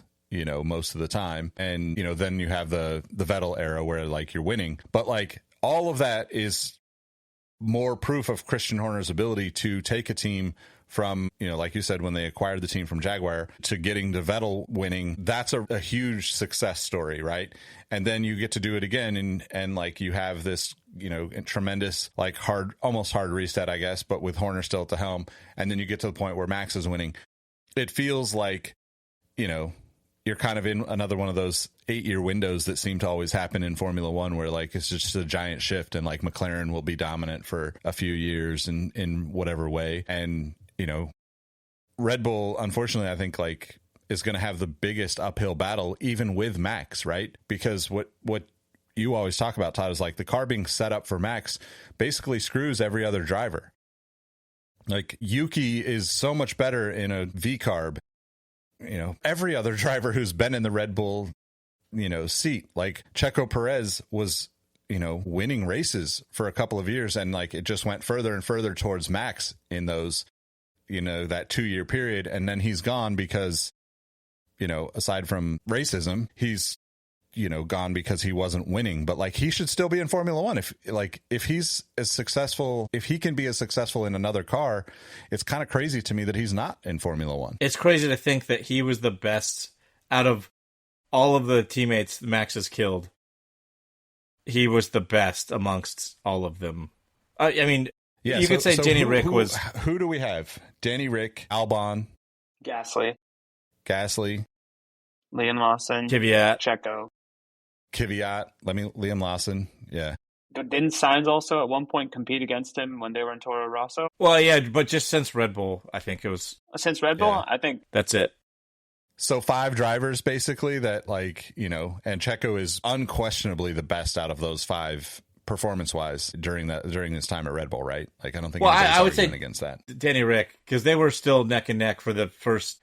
most of the time. And, then you have the Vettel era where like you're winning, but like all of that is more proof of Christian Horner's ability to take a team from, like you said, when they acquired the team from Jaguar to getting to Vettel winning. That's a huge success story, right? And then you get to do it again. And like you have this, tremendous, like almost hard reset, I guess, but with Horner still at the helm. And then you get to the point where Max is winning. It feels like, you're kind of in another one of those 8-year windows that seem to always happen in Formula One where like it's just a giant shift and like McLaren will be dominant for a few years in whatever way. And, Red Bull, unfortunately, I think like is going to have the biggest uphill battle even with Max, right? Because what you always talk about, Todd, is like the car being set up for Max basically screws every other driver. Like Yuki is so much better in a V-carb. Every other driver who's been in the Red Bull, seat, like Checo Perez was, winning races for a couple of years. And like, it just went further and further towards Max in those, that 2-year period. And then he's gone because, aside from racism, he's, gone because he wasn't winning, but like he should still be in Formula One. If he's as successful, if he can be as successful in another car, it's kind of crazy to me that he's not in Formula One. It's crazy to think that he was the best out of all of the teammates Max has killed. He was the best amongst all of them. I mean, yeah, you could say Danny Rick was. Who do we have? Danny Rick, Albon, Gasly, Liam Lawson, Kvyat, Checo. Liam Lawson, yeah. Didn't Sainz also at one point compete against him when they were in Toro Rosso? Well, yeah, but just since Red Bull, I think it was... Since Red Bull? Yeah. I think... That's it. So 5 drivers, basically, that like, and Checo is unquestionably the best out of those 5 performance-wise during this time at Red Bull, right? Like, I don't think I would say against that. Danny Rick, because they were still neck and neck for the first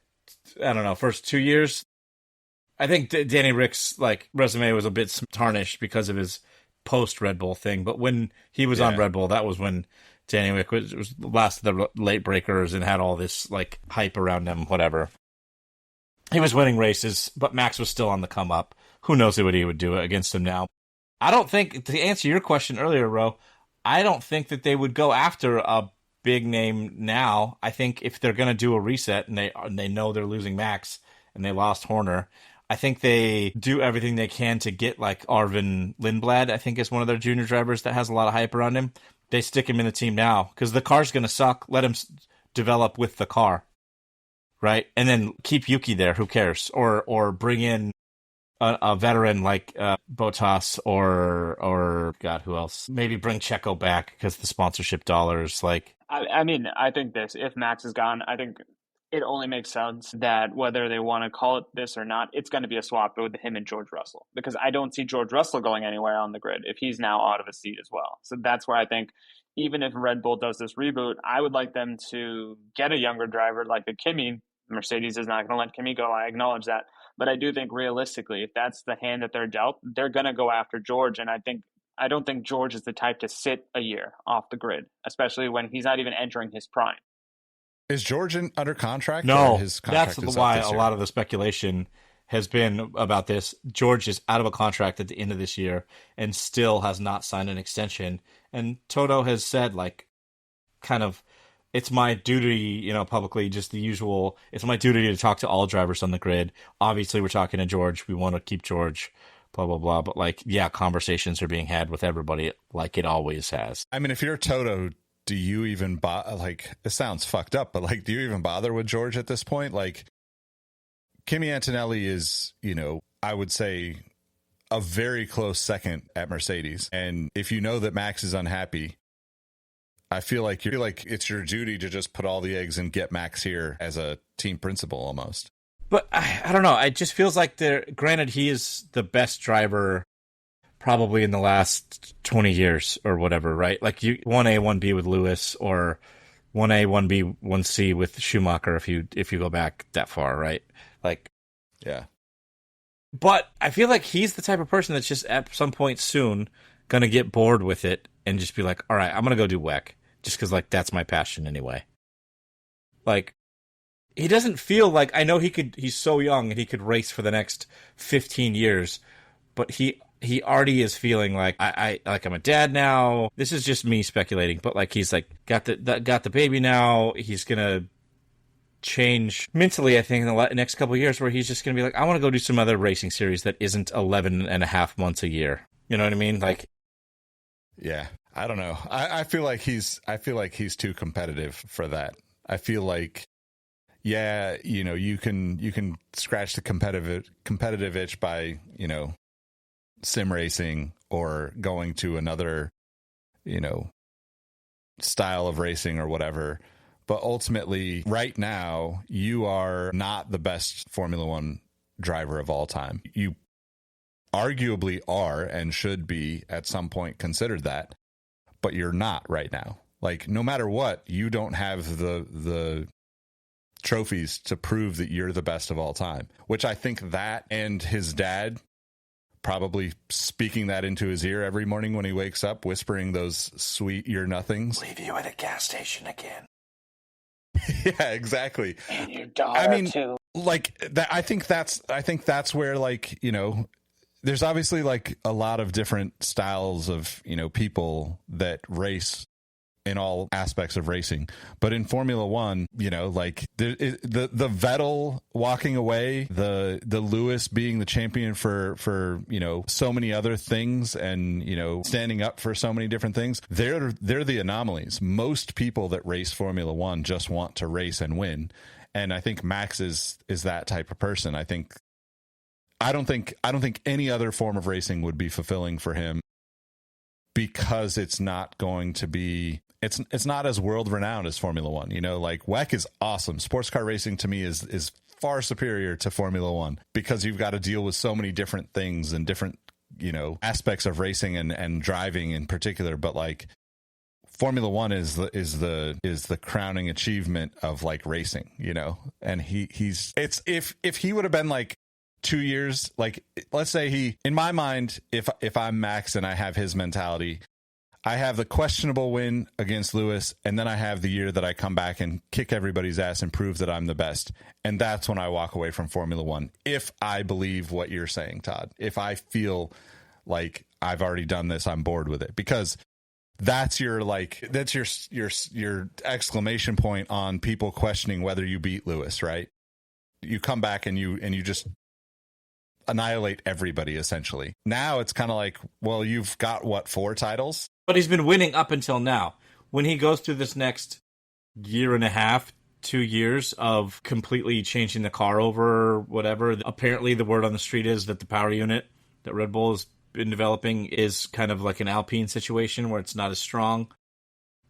2 years. I think Danny Rick's like resume was a bit tarnished because of his post Red Bull thing, but when he was on Red Bull, that was when Danny Rick was last of the late breakers and had all this like hype around him. Whatever, he was winning races, but Max was still on the come up. Who knows what he would do against him now? I don't think, to answer your question earlier, Ro, I don't think that they would go after a big name now. I think if they're going to do a reset and they know they're losing Max and they lost Horner, I think they do everything they can to get like Arvin Lindblad, I think is one of their junior drivers that has a lot of hype around him. They stick him in the team now because the car's going to suck. Let him develop with the car, right? And then keep Yuki there. Who cares? Or bring in a veteran like Bottas or God, who else? Maybe bring Checo back because the sponsorship dollars. Like, I mean, I think if Max is gone, I think it only makes sense that whether they want to call it this or not, it's going to be a swap with him and George Russell, because I don't see George Russell going anywhere on the grid if he's now out of a seat as well. So that's where I think even if Red Bull does this reboot, I would like them to get a younger driver like a Kimi. Mercedes is not going to let Kimi go. I acknowledge that. But I do think realistically, if that's the hand that they're dealt, they're going to go after George. And I don't think George is the type to sit a year off the grid, especially when he's not even entering his prime. Is George under contract? No, his contract that's why a lot of the speculation has been about this. George is out of a contract at the end of this year and still has not signed an extension. And Toto has said, like, kind of, it's my duty, publicly, just the usual, it's my duty to talk to all drivers on the grid. Obviously, we're talking to George. We want to keep George, blah, blah, blah. But, like, yeah, conversations are being had with everybody like it always has. I mean, if you're Toto, do you even like, it sounds fucked up, but like, do you even bother with George at this point? Like, Kimi Antonelli is, I would say a very close second at Mercedes. And if you know that Max is unhappy, I feel like it's your duty to just put all the eggs and get Max here as a team principal almost. But I don't know. It just feels like granted, he is the best driver probably in the last 20 years or whatever, right? Like 1A, 1B with Lewis, or 1A, 1B, 1C with Schumacher if you go back that far, right? Like, Yeah. but I feel like he's the type of person that's just at some point soon gonna get bored with it and just be like, all right, I'm gonna go do WEC just because like that's my passion anyway. Like, he doesn't feel like, I know he's so young and he could race for the next 15 years, but he already is feeling like I like I'm a dad now. This is just me speculating, but like he's like got the baby now. He's gonna change mentally, I think, in the next couple of years, where he's just gonna be like, I want to go do some other racing series that isn't 11 and a half months a year. You know what I mean? Like, yeah, I don't know. I feel like he's too competitive for that. I feel like, yeah, you know, you can scratch the competitive itch by, you know, sim racing or going to another, you know, style of racing or whatever. But ultimately, right now, you are not the best Formula One driver of all time. You arguably are and should be at some point considered that, but you're not right now. Like, no matter what, you don't have the trophies to prove that you're the best of all time, which I think that and his dad probably speaking that into his ear every morning when he wakes up, whispering those sweet you're nothings. Leave you at a gas station again. Yeah, exactly. And your daughter, I mean, too. like that. I think that's where, like, you know, there's obviously like a lot of different styles of, you know, people that race in all aspects of racing, but in Formula One, you know, like the Vettel walking away, the Lewis being the champion for you know, so many other things, and, you know, standing up for so many different things. They're the anomalies. Most people that race Formula One just want to race and win, and I think Max is that type of person. I don't think any other form of racing would be fulfilling for him, because it's not going to be, it's not as world renowned as Formula One. You know, like WEC is awesome. Sports car racing to me is far superior to Formula One, because you've got to deal with so many different things and different, you know, aspects of racing and driving in particular. But like Formula One is the crowning achievement of like racing, you know. And if he would have been like 2 years, like, let's say in my mind, if I'm Max and I have his mentality, I have the questionable win against Lewis, and then I have the year that I come back and kick everybody's ass and prove that I'm the best. And that's when I walk away from Formula One. If I believe what you're saying, Todd, if I feel like I've already done this, I'm bored with it, because that's your exclamation point on people questioning whether you beat Lewis, right? You come back and you just annihilate everybody essentially. Now it's kind of like, well, you've got what, 4 titles? But he's been winning up until now. When he goes through this next year and a half, 2 years of completely changing the car over or whatever, apparently the word on the street is that the power unit that Red Bull has been developing is kind of like an Alpine situation where it's not as strong.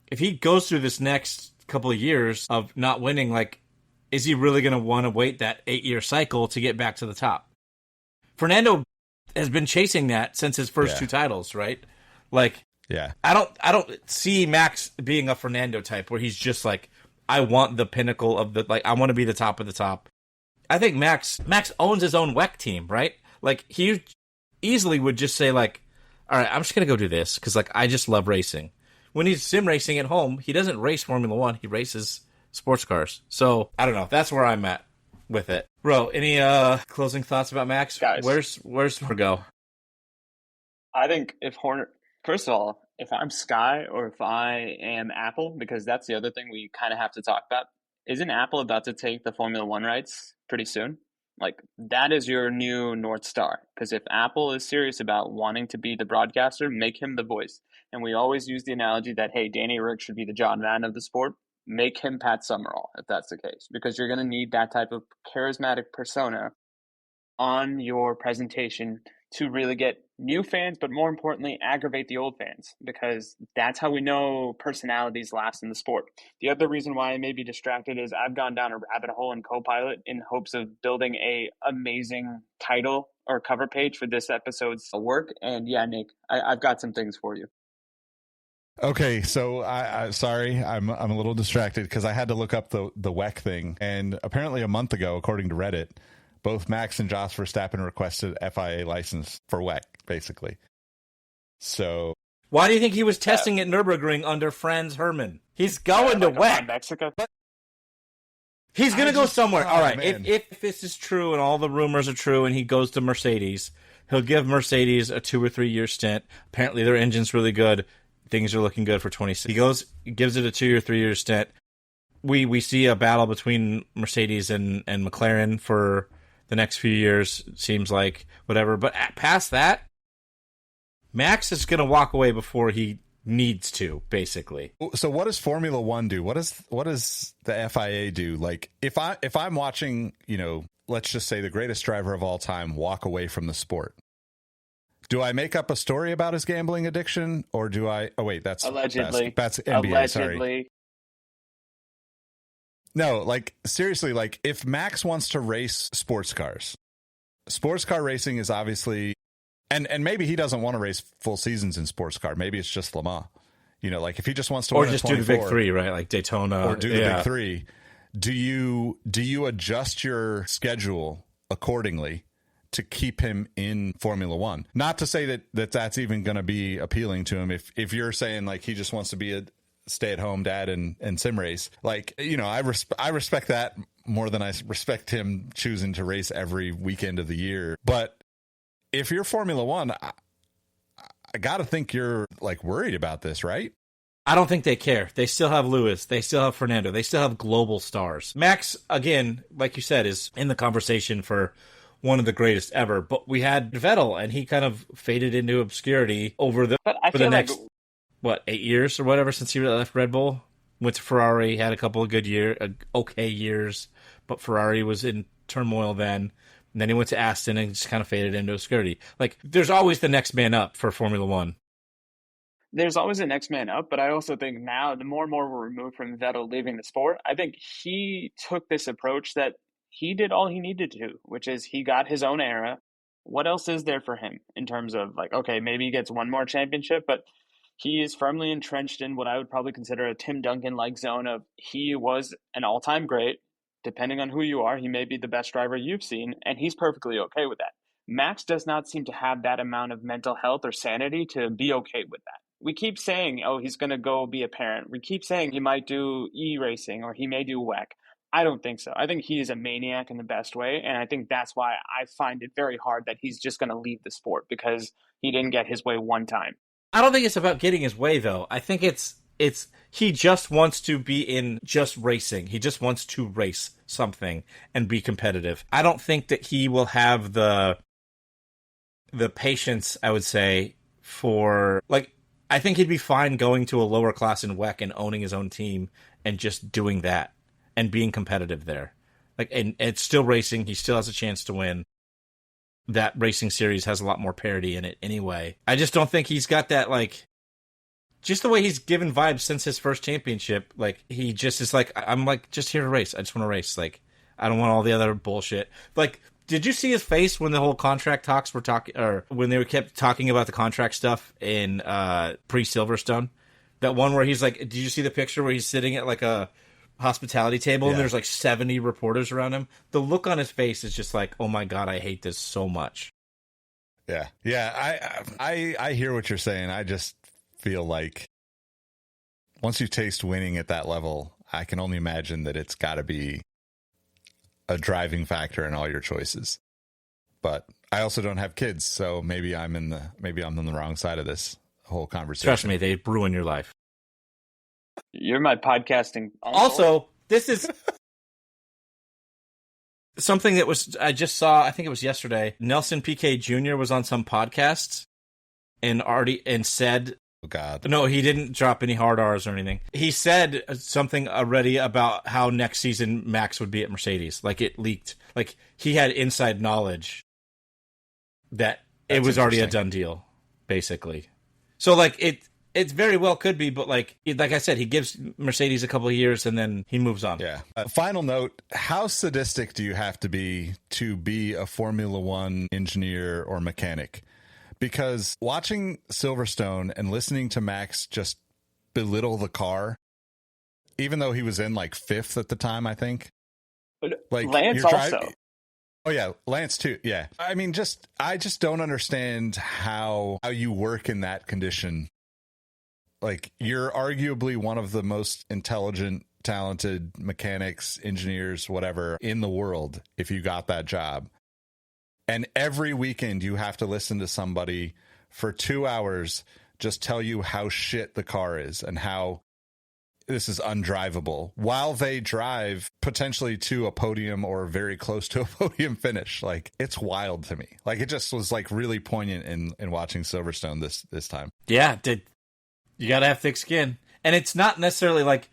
If he goes through this next couple of years of not winning, like, is he really going to want to wait that 8-year cycle to get back to the top? Fernando has been chasing that since his first 2 titles, right? Like, yeah, I don't see Max being a Fernando type where he's just like, I want the pinnacle of the, like, I want to be the top of the top. I think Max owns his own WEC team, right? Like, he easily would just say, like, all right, I'm just gonna go do this because, like, I just love racing. When he's sim racing at home, he doesn't race Formula One; he races sports cars. So I don't know. That's where I'm at with it. Bro, any closing thoughts about Max? Guys. Where's go? I think first of all, if I'm Sky or if I am Apple, because that's the other thing we kind of have to talk about, isn't Apple about to take the Formula One rights pretty soon? Like, that is your new North Star. Because if Apple is serious about wanting to be the broadcaster, make him the voice. And we always use the analogy that, hey, Danny Rick should be the John Madden of the sport. Make him Pat Summerall, if that's the case. Because you're going to need that type of charismatic persona on your presentation to really get new fans, but more importantly, aggravate the old fans, because that's how we know personalities last in the sport. The other reason why I may be distracted is I've gone down a rabbit hole in Copilot in hopes of building a amazing title or cover page for this episode's work. And yeah, Nick, I've got some things for you. Okay, so I sorry, I'm a little distracted because I had to look up the WEC thing, and apparently a month ago, according to Reddit, both Max and Jos Verstappen requested FIA license for WEC, basically. So why do you think he was testing at Nürburgring under Franz Hermann? He's going to WEC. Mexico. He's going to go somewhere. All right, man. if this is true and all the rumors are true and he goes to Mercedes, he'll give Mercedes a 2 or 3 year stint. Apparently their engine's really good. Things are looking good for 26. He gives it a 2 or 3 year stint. We see a battle between Mercedes and McLaren for the next few years, seems like, whatever. But past that, Max is going to walk away before he needs to, basically. So what does Formula One do? What does the FIA do? Like, if I'm watching, let's just say the greatest driver of all time walk away from the sport, do I make up a story about his gambling addiction, or do I? Oh wait, that's allegedly. That's NBA. Allegedly. Sorry. No, like seriously, like if Max wants to race sports car racing is obviously, and maybe he doesn't want to race full seasons in sports car. Maybe it's just Le Mans. Like if he just wants to or win just a do the big three, right? Like Daytona, or do the big three. Do you adjust your schedule accordingly to keep him in Formula One? Not to say that's even going to be appealing to him. If you're saying like he just wants to be a stay-at-home dad and sim race, like, I respect that more than I respect him choosing to race every weekend of the year. But if you're Formula One, I gotta think you're like worried about this, right? I don't think they care. They still have Lewis. They still have Fernando. They still have global stars. Max, again, like you said, is in the conversation for one of the greatest ever. But we had Vettel, and he kind of faded into obscurity for the next 8 years or whatever since he left Red Bull. Went to Ferrari, had a couple of good okay years, but Ferrari was in turmoil then. And then he went to Aston and just kind of faded into obscurity. Like, there's always the next man up for Formula One. There's always a next man up, but I also think now, the more and more we're removed from Vettel leaving the sport, I think he took this approach that he did all he needed to, which is he got his own era. What else is there for him in terms of like, okay, maybe he gets one more championship, but he is firmly entrenched in what I would probably consider a Tim Duncan-like zone of he was an all-time great. Depending on who you are, he may be the best driver you've seen, and he's perfectly okay with that. Max does not seem to have that amount of mental health or sanity to be okay with that. We keep saying, oh, he's going to go be a parent. We keep saying he might do e-racing or he may do WEC. I don't think so. I think he is a maniac in the best way, and I think that's why I find it very hard that he's just going to leave the sport because he didn't get his way one time. I don't think it's about getting his way, though. I think it's he just wants to be in just racing. He just wants to race something and be competitive. I don't think that he will have the patience, I would say, for like, I think he'd be fine going to a lower class in WEC and owning his own team and just doing that and being competitive there. Like, and it's still racing. He still has a chance to win. That racing series has a lot more parity in it anyway. I just don't think he's got that, like, just the way he's given vibes since his first championship. Like, he just is like, I'm like, just here to race. I just want to race. Like, I don't want all the other bullshit. Like, did you see his face when the whole contract talks were talking, or when they kept talking about the contract stuff in pre-Silverstone? That one where he's like, did you see the picture where he's sitting at like a hospitality table and there's like 70 reporters around him? The look on his face is just like, oh my God, I hate this so much. Yeah. I hear what you're saying. I just feel like once you taste winning at that level, I can only imagine that it's got to be a driving factor in all your choices. But I also don't have kids, so maybe I'm on the wrong side of this whole conversation. Trust me, they ruin your life. You're my podcasting uncle. Also, this is something that I just saw, I think it was yesterday. Nelson Piquet Jr. was on some podcast and said, oh God. No, he didn't drop any hard R's or anything. He said something already about how next season Max would be at Mercedes. Like, it leaked. Like, he had inside knowledge that it was already a done deal, basically. So, like, it very well could be, but like I said, he gives Mercedes a couple of years and then he moves on. Yeah. Final note, how sadistic do you have to be a Formula One engineer or mechanic? Because watching Silverstone and listening to Max just belittle the car, even though he was in like 5th at the time, I think. Like Lance also. Oh yeah, Lance too. Yeah. I mean, I just don't understand how you work in that condition. Like, you're arguably one of the most intelligent, talented mechanics, engineers, whatever in the world if you got that job. And every weekend you have to listen to somebody for 2 hours just tell you how shit the car is and how this is undrivable while they drive potentially to a podium or very close to a podium finish. Like, it's wild to me. Like, it just was like really poignant in watching Silverstone this time. Yeah, you got to have thick skin. And it's not necessarily like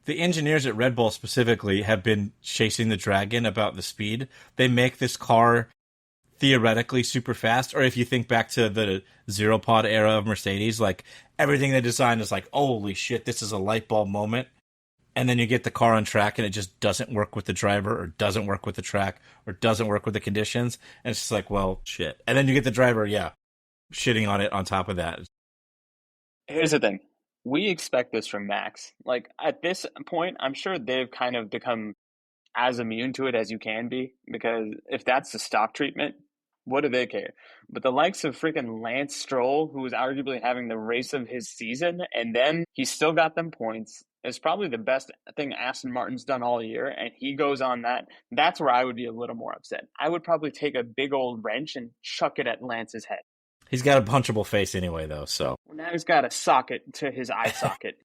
the engineers at Red Bull specifically have been chasing the dragon about the speed. They make this car theoretically super fast. Or if you think back to the zero pod era of Mercedes, like everything they designed is like, holy shit, this is a light bulb moment. And then you get the car on track and it just doesn't work with the driver or doesn't work with the track or doesn't work with the conditions. And it's just like, well, shit. And then you get the driver, shitting on it on top of that. Here's the thing. We expect this from Max. Like, at this point, I'm sure they've kind of become as immune to it as you can be, because if that's the stock treatment, what do they care? But the likes of freaking Lance Stroll, who was arguably having the race of his season, and then he still got them points. It's probably the best thing Aston Martin's done all year, and he goes on that. That's where I would be a little more upset. I would probably take a big old wrench and chuck it at Lance's head. He's got a punchable face anyway, though, so. Well, now he's got a socket to his eye socket.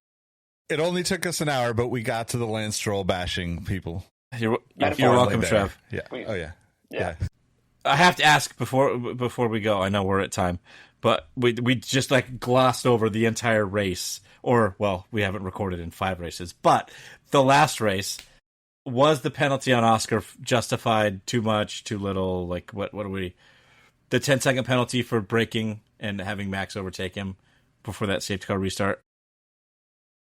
It only took us an hour, but we got to the Lance Stroll bashing people. You're welcome, Trev. Yeah. Oh, yeah. Yeah. I have to ask before we go. I know we're at time, but we just like glossed over the entire race, or well, we haven't recorded in 5 races, but the last race, was the penalty on Oscar justified? Too much, too little? Like what are we? The 10-second penalty for braking and having Max overtake him before that safety car restart.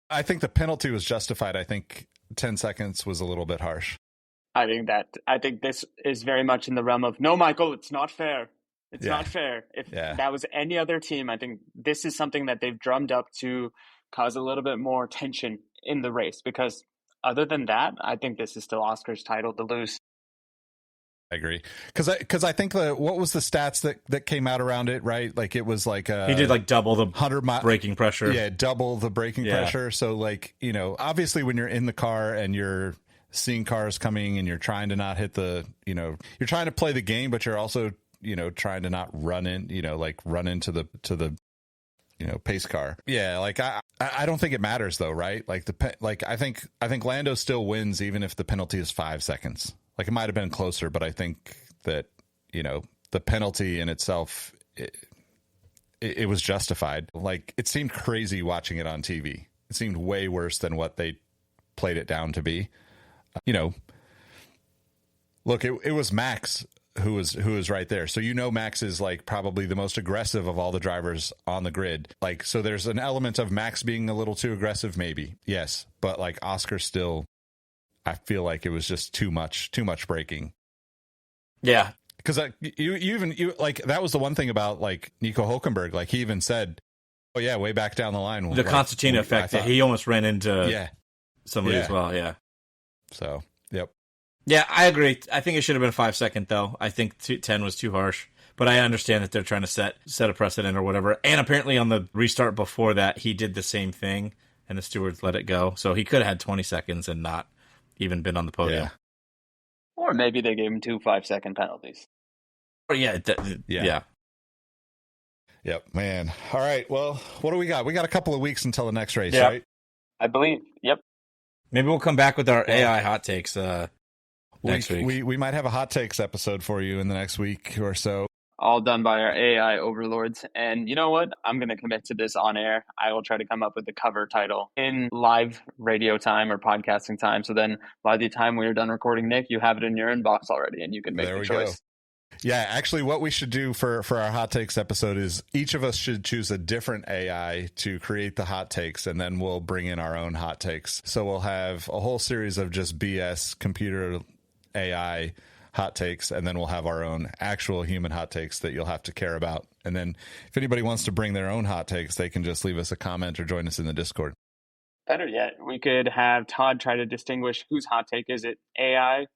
I think the penalty was justified. I think 10 seconds was a little bit harsh. I think this is very much in the realm of, no, Michael, it's not fair. It's not fair. If that was any other team, I think this is something that they've drummed up to cause a little bit more tension in the race, because other than that, I think this is still Oscar's title to lose. I agree. Because I think what was the stats that came out around it, right? Like, it was like he did like double the 100 braking pressure. Yeah, double the braking pressure. So, like, obviously when you're in the car and you're seeing cars coming and you're trying to not hit you're trying to play the game, but you're also, trying to not run into the pace car. Yeah. Like, I don't think it matters though, right? Like I think Lando still wins even if the penalty is 5 seconds. Like, it might have been closer, but I think that, the penalty in itself, it was justified. Like, it seemed crazy watching it on TV. It seemed way worse than what they played it down to be. Look, it was Max who was right there. So, Max is like probably the most aggressive of all the drivers on the grid. Like, so there's an element of Max being a little too aggressive, maybe. Yes. But like, Oscar still, I feel like it was just too much braking. Yeah. Because you like, that was the one thing about like Nico Hulkenberg. Like, he even said, oh yeah, way back down the line. The Concertina effect. He almost ran into somebody as well. Yeah. So, yep. Yeah, I agree. I think it should have been a 5 second though. I think 10 was too harsh, but I understand that they're trying to set a precedent or whatever. And apparently on the restart before that, he did the same thing and the stewards let it go. So he could have had 20 seconds and not even been on the podium. Yeah. Or maybe they gave him 2 5-second penalties. Or Yep, man. All right. Well, what do we got? We got a couple of weeks until the next race, right? I believe. Yep. Maybe we'll come back with our AI hot takes next week. We might have a hot takes episode for you in the next week or so. All done by our AI overlords. And you know what? I'm going to commit to this on air. I will try to come up with the cover title in live radio time or podcasting time. So then by the time we are done recording, Nick, you have it in your inbox already and you can make the choice. Go. Yeah, actually, what we should do for our hot takes episode is each of us should choose a different AI to create the hot takes, and then we'll bring in our own hot takes. So we'll have a whole series of just BS computer AI hot takes, and then we'll have our own actual human hot takes that you'll have to care about. And then if anybody wants to bring their own hot takes, they can just leave us a comment or join us in the Discord. Better yet, we could have Todd try to distinguish whose hot take is it. AI,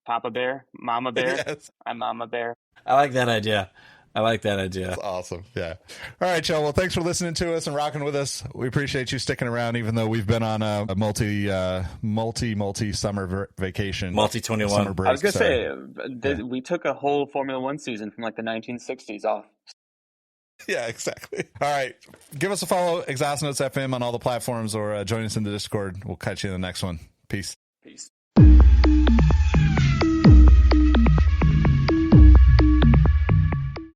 Papa Bear, Mama Bear. Yes. I'm Mama Bear. I like that idea. That's awesome. Yeah. All right, y'all. Well, thanks for listening to us and rocking with us. We appreciate you sticking around, even though we've been on a multi summer vacation. Multi 21 summer break. I was going to say, we took a whole Formula One season from like the 1960s off. Yeah, exactly. All right. Give us a follow, Exhaust Notes FM on all the platforms, or join us in the Discord. We'll catch you in the next one. Peace. Peace.